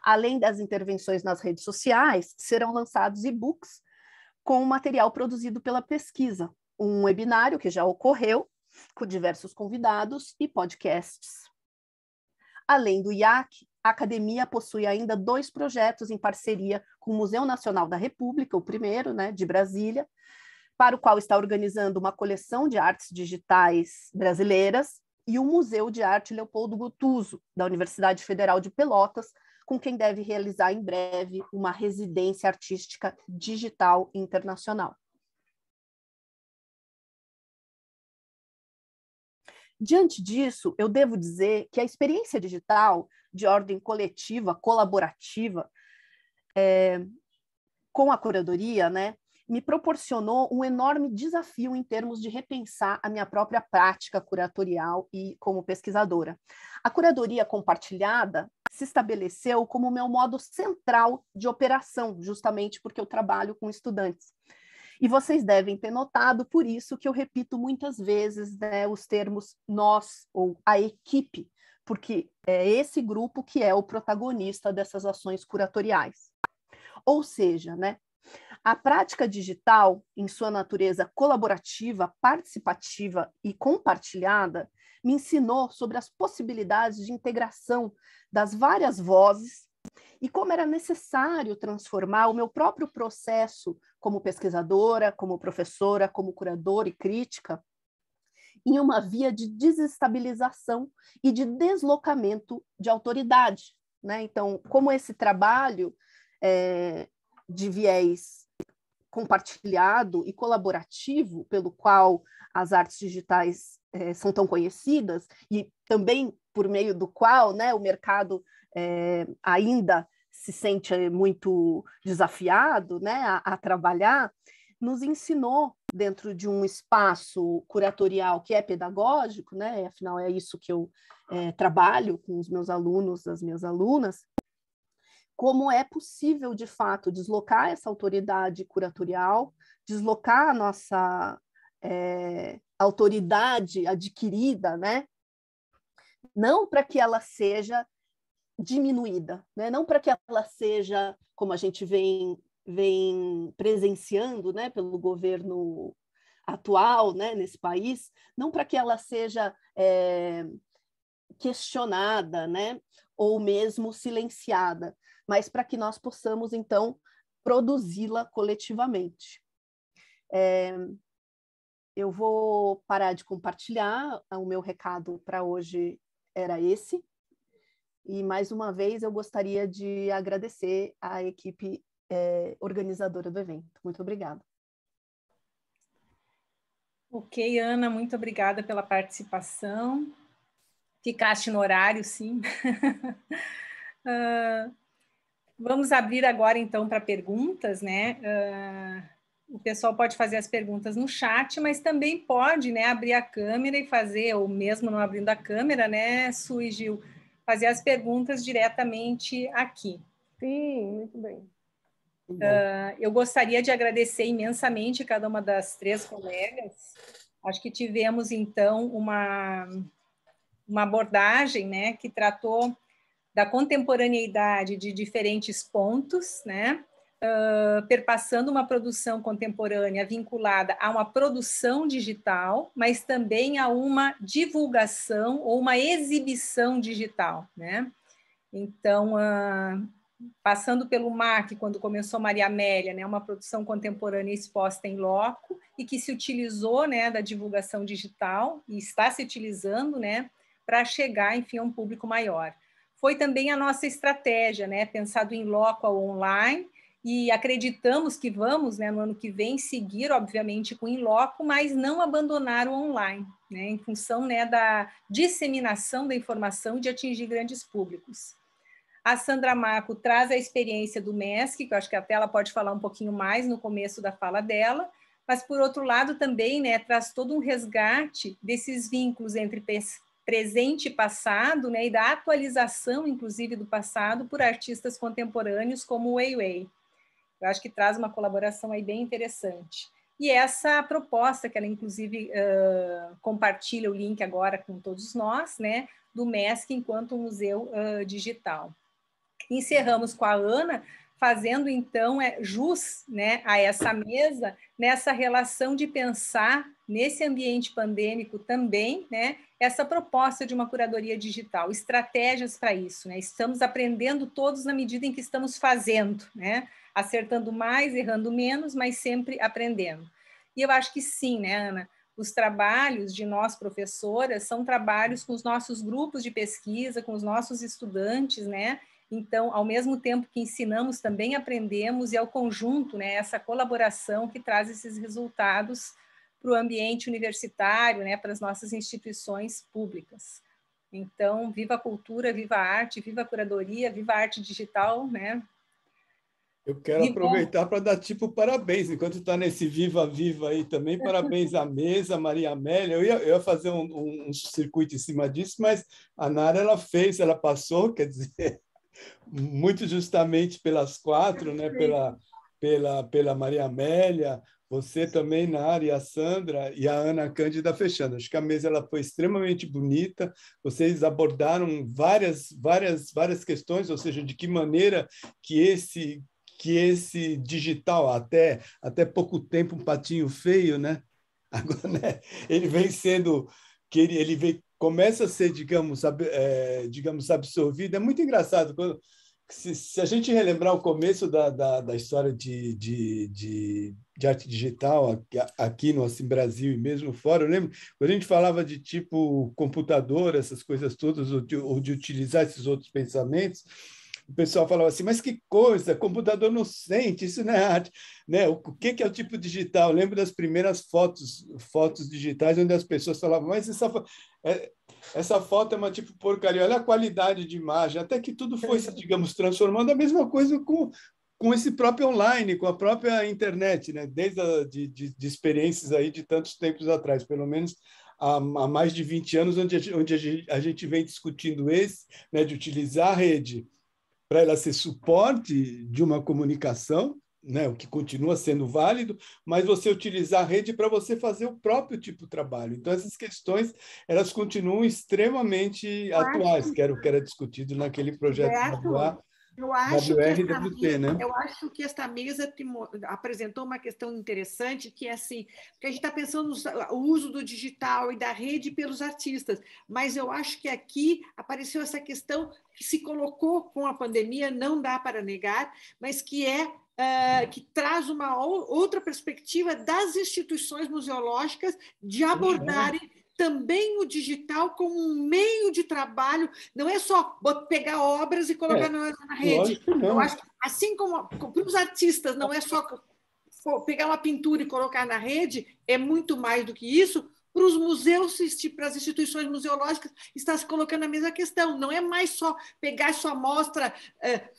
Além das intervenções nas redes sociais, serão lançados e-books com material produzido pela pesquisa, um webinário que já ocorreu, com diversos convidados e podcasts. Além do IAC, a academia possui ainda 2 projetos em parceria com o Museu Nacional da República, o primeiro, né, de Brasília, para o qual está organizando uma coleção de artes digitais brasileiras, e o Museu de Arte Leopoldo Guttuso, da Universidade Federal de Pelotas, com quem deve realizar em breve uma residência artística digital internacional. Diante disso, eu devo dizer que a experiência digital de ordem coletiva, colaborativa, com a curadoria, né, me proporcionou um enorme desafio em termos de repensar a minha própria prática curatorial e como pesquisadora. A curadoria compartilhada se estabeleceu como meu modo central de operação, justamente porque eu trabalho com estudantes. E vocês devem ter notado, por isso que eu repito muitas vezes, né, os termos nós ou a equipe, porque é esse grupo que é o protagonista dessas ações curatoriais. Ou seja, né, a prática digital, em sua natureza colaborativa, participativa e compartilhada, me ensinou sobre as possibilidades de integração das várias vozes e como era necessário transformar o meu próprio processo como pesquisadora, como professora, como curadora e crítica, em uma via de desestabilização e de deslocamento de autoridade, né? Então, como esse trabalho de viés compartilhado e colaborativo, pelo qual as artes digitais são tão conhecidas, e também por meio do qual, né, o mercado ainda se sente muito desafiado, né, a trabalhar, nos ensinou dentro de um espaço curatorial que é pedagógico, né, afinal é isso que eu trabalho com os meus alunos, as minhas alunas, como é possível, de fato, deslocar essa autoridade curatorial, deslocar a nossa autoridade adquirida, né? Não para que ela seja diminuída, né? Não para que ela seja, como a gente vem presenciando, né, pelo governo atual, né, nesse país, não para que ela seja questionada, né, ou mesmo silenciada, mas para que nós possamos, então, produzi-la coletivamente. Eu vou parar de compartilhar, o meu recado para hoje era esse, e mais uma vez eu gostaria de agradecer à equipe organizadora do evento. Muito obrigada. Ok, Ana, muito obrigada pela participação. Ficaste no horário, sim. Vamos abrir agora, então, para perguntas, né? O pessoal pode fazer as perguntas no chat, mas também pode, né, abrir a câmera e fazer, ou mesmo não abrindo a câmera, né, Su e Gil, fazer as perguntas diretamente aqui. Sim, muito bem. Eu gostaria de agradecer imensamente cada uma das 3 colegas. Acho que tivemos, então, uma abordagem, né, que tratou da contemporaneidade de diferentes pontos, né? perpassando uma produção contemporânea vinculada a uma produção digital, mas também a uma divulgação ou uma exibição digital, né? Então, passando pelo MAC, quando começou Maria Amélia, né, uma produção contemporânea exposta em loco e que se utilizou, né, da divulgação digital e está se utilizando, né, para chegar, enfim, a um público maior. Foi também a nossa estratégia, né, pensado em loco ao online, e acreditamos que vamos, né, no ano que vem, seguir, obviamente, com o in loco, mas não abandonar o online, né, em função, né, da disseminação da informação e de atingir grandes públicos. A Sandra Marco traz a experiência do MESC, que eu acho que até ela pode falar um pouquinho mais no começo da fala dela, mas, por outro lado, também, né, traz todo um resgate desses vínculos entre presente e passado, né, e da atualização, inclusive, do passado por artistas contemporâneos como o Weiwei. Eu acho que traz uma colaboração aí bem interessante. E essa proposta, que ela, inclusive, compartilha o link agora com todos nós, né, do MESC enquanto museu digital. Encerramos com a Ana, fazendo, então, jus, né, a essa mesa, nessa relação de pensar, nesse ambiente pandêmico também, né, essa proposta de uma curadoria digital, estratégias para isso, né? Estamos aprendendo todos na medida em que estamos fazendo, né? Acertando mais, errando menos, mas sempre aprendendo. E eu acho que sim, né, Ana? Os trabalhos de nós, professoras, são trabalhos com os nossos grupos de pesquisa, com os nossos estudantes, né? Então, ao mesmo tempo que ensinamos, também aprendemos, e é o conjunto, né, essa colaboração que traz esses resultados para o ambiente universitário, né, para as nossas instituições públicas. Então, viva a cultura, viva a arte, viva a curadoria, viva a arte digital, né? Eu quero aproveitar para dar tipo parabéns, enquanto está nesse Viva Viva aí também, parabéns à mesa, Maria Amélia. Eu ia fazer um circuito em cima disso, mas a Nara ela fez, ela passou, quer dizer, muito justamente pelas quatro, né? pela Maria Amélia, você também, Nara, e a Sandra, e a Ana Cândida fechando. Acho que a mesa ela foi extremamente bonita, vocês abordaram várias questões, ou seja, de que maneira que esse digital, até pouco tempo, um patinho feio, né? Agora, né? Ele vem sendo, começa a ser, digamos, absorvido. É muito engraçado. Se a gente relembrar o começo da história de arte digital aqui no assim, Brasil e mesmo fora, eu lembro quando a gente falava de tipo computador, essas coisas todas, ou de utilizar esses outros pensamentos, o pessoal falava assim, mas que coisa, computador não sente, isso não é arte. Né? O que é o tipo digital? Eu lembro das primeiras fotos digitais, onde as pessoas falavam, mas essa foto é uma tipo porcaria, olha a qualidade de imagem, até que tudo foi se, digamos, transformando. A mesma coisa com esse próprio online, com a própria internet, né? Desde de experiências aí de tantos tempos atrás, pelo menos há mais de 20 anos, onde a gente vem discutindo né, de utilizar a rede para ela ser suporte de uma comunicação, né, o que continua sendo válido, mas você utilizar a rede para você fazer o próprio tipo de trabalho. Então, essas questões elas continuam extremamente atuais, que era discutido naquele projeto WRWT, né? Eu acho que esta mesa apresentou uma questão interessante, que é assim, porque a gente está pensando no uso do digital e da rede pelos artistas, mas eu acho que aqui apareceu essa questão que se colocou com a pandemia, não dá para negar, mas que que traz uma outra perspectiva das instituições museológicas de abordarem também o digital como um meio de trabalho, não é só pegar obras e colocar na rede. Eu acho que, assim como para os artistas, não é só pegar uma pintura e colocar na rede, é muito mais do que isso. Para os museus, para as instituições museológicas, está se colocando a mesma questão. Não é mais só pegar sua amostra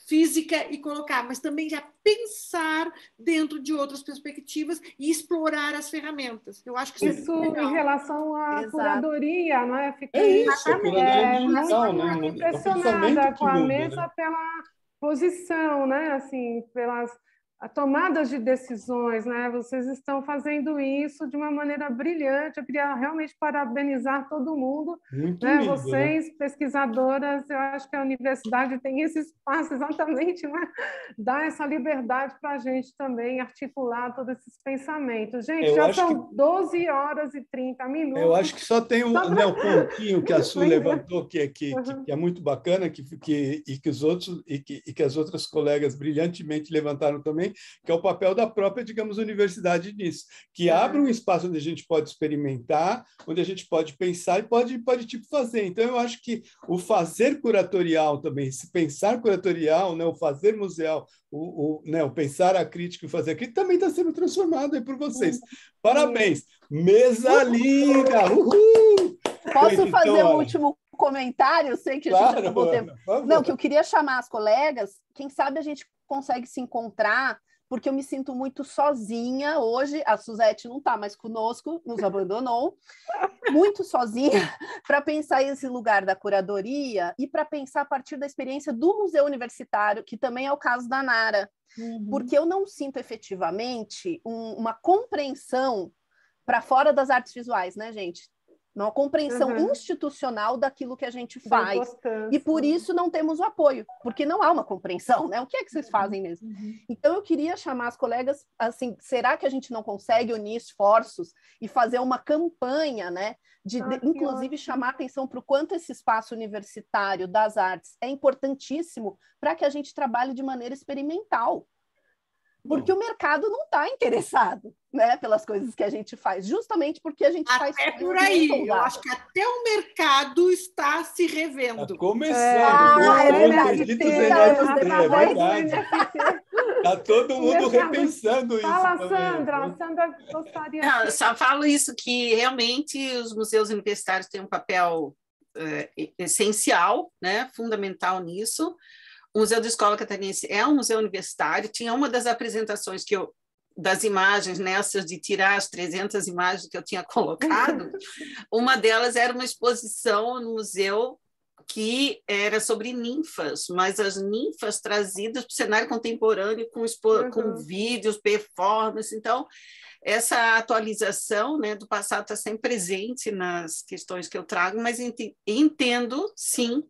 física e colocar, mas também já pensar dentro de outras perspectivas e explorar as ferramentas. Eu acho que isso em relação à curadoria, não é? Fiquei a curadoria digital, né? Impressionada com a mesa, né? Pela posição, né? Assim, pelas tomadas de decisões, né? Vocês estão fazendo isso de uma maneira brilhante. Eu queria realmente parabenizar todo mundo, Muito né? lindo, Vocês, né? pesquisadoras, eu acho que a universidade tem esse espaço exatamente, né? Dar essa liberdade para a gente também articular todos esses pensamentos. Gente, Eu já acho são 12 horas e 30 minutos. Eu acho que só tem né, o pontinho que a Su levantou, que é muito bacana, e que as outras colegas brilhantemente levantaram também, que é o papel da própria, digamos, universidade nisso, que abre um espaço onde a gente pode experimentar, onde a gente pode pensar e pode tipo fazer. Então, eu acho que o fazer curatorial também, se pensar curatorial, né, o fazer museal, né, o pensar a crítica e o fazer a crítica também está sendo transformado aí por vocês. Parabéns! Mesa linda! Uhul! Posso Gente, fazer então, um último comentário? Eu sei que a gente acabou o tempo. Não, que eu queria chamar as colegas, quem sabe a gente consegue se encontrar, porque eu me sinto muito sozinha hoje. A Suzete não está mais conosco, nos abandonou, muito sozinha para pensar esse lugar da curadoria e para pensar a partir da experiência do Museu Universitário, que também é o caso da Nara, porque eu não sinto efetivamente uma compreensão para fora das artes visuais, né, gente? Uma compreensão institucional daquilo que a gente faz. E por isso não temos o apoio, porque não há uma compreensão, né? O que é que vocês fazem mesmo? Então eu queria chamar as colegas, assim, será que a gente não consegue unir esforços e fazer uma campanha, né? Inclusive chamar atenção para o quanto esse espaço universitário das artes é importantíssimo para que a gente trabalhe de maneira experimental. Porque o mercado não está interessado, né, pelas coisas que a gente faz, justamente porque a gente faz... Até por aí, eu acho que até o mercado está se revendo. Está começando. É verdade. Está todo mundo repensando isso. Fala, também. Sandra. Sandra gostaria... Só falo isso, que realmente os museus universitários têm um papel essencial, né, fundamental nisso. O Museu da Escola Catarinense é um museu universitário. Tinha uma das apresentações das imagens, nessas de tirar as 300 imagens que eu tinha colocado, uma delas era uma exposição no museu que era sobre ninfas, mas as ninfas trazidas para o cenário contemporâneo com vídeos, performance. Então, essa atualização, né, do passado está sempre presente nas questões que eu trago, mas entendo, sim,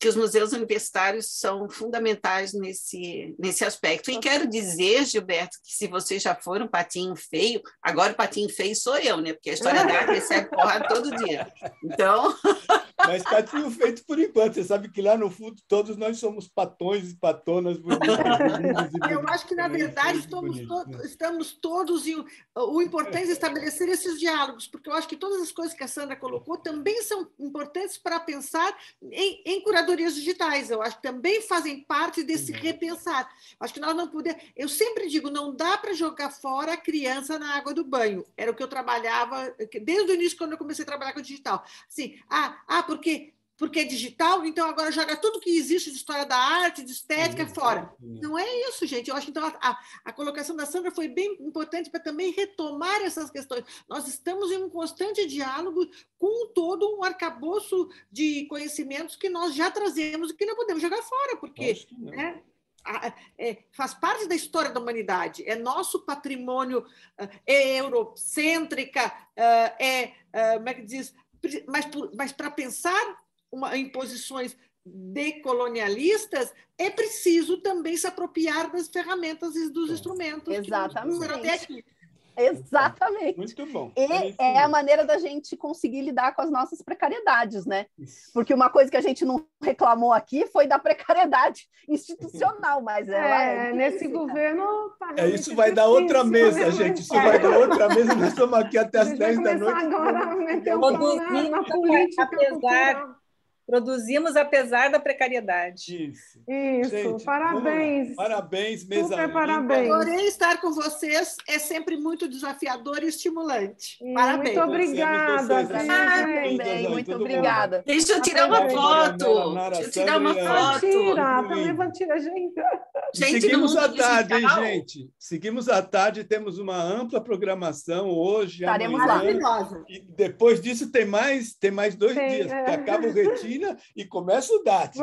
que os museus universitários são fundamentais nesse aspecto. E quero dizer, Gilberto, que se vocês já foram patinho feio, agora o patinho feio sou eu, né? Porque a história da arte recebe porrada todo dia. Então... Mas patinho feito por enquanto. Você sabe que lá no fundo todos nós somos patões e patonas bonitas. Eu acho que, na verdade, estamos todos... O importante é estabelecer esses diálogos, porque eu acho que todas as coisas que a Sandra colocou também são importantes para pensar em curadorias digitais. Eu acho que também fazem parte desse repensar. Acho que nós não podemos... Eu sempre digo, não dá para jogar fora a criança na água do banho. Era o que eu trabalhava desde o início, quando eu comecei a trabalhar com digital. Assim, porque é digital, então agora joga tudo que existe de história da arte, de estética, fora. Não é isso, gente. Eu acho que então, a colocação da Sandra foi bem importante para também retomar essas questões. Nós estamos em um constante diálogo com todo um arcabouço de conhecimentos que nós já trazemos e que não podemos jogar fora, porque... faz parte da história da humanidade, é nosso patrimônio, é eurocêntrica, como é que diz... Mas para pensar em posições decolonialistas, é preciso também se apropriar das ferramentas e dos instrumentos. Exatamente. Exatamente. Muito bom. E é a maneira da gente conseguir lidar com as nossas precariedades, né? Porque uma coisa que a gente não reclamou aqui foi da precariedade institucional, mas nesse governo... Isso vai dar outra mesa, gente. Isso vai dar outra mesa. Nós estamos aqui até as 10 da noite. Agora a meter o pau na política. Produzimos apesar da precariedade. Isso. Gente, parabéns. Parabéns, mesa. Super parabéns. Adorei estar com vocês. É sempre muito desafiador e estimulante. Parabéns. Muito obrigada. Muito obrigada. Deixa eu tirar uma foto. Deixa eu tirar uma foto. Também vou tirar, gente. Seguimos à tarde, hein, gente? Seguimos à tarde, temos uma ampla programação hoje. Estaremos lá. E depois disso tem mais 2 dias, porque acaba o Retina e começa o DAT.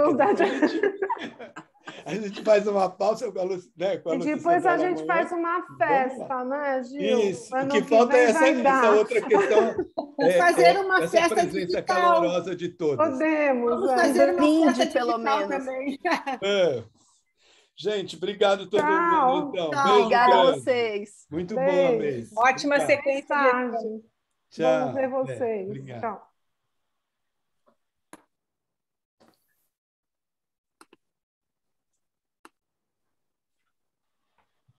A gente faz uma pausa com a né, e depois a gente faz uma festa, né, Gil? Isso. O que falta é essa outra questão. Fazer uma essa festa presença digital. calorosa de todos. Podemos. Vamos fazer uma festa pelo digital menos. também. Gente, obrigado a todo Tchau. mundo. Então. Tchau. Beijo Obrigada a grande. vocês. Muito Beijo. boa, Mês. Ótima Obrigado. sequência de Tarde. Tchau. Vamos ver vocês. Obrigado. Tchau.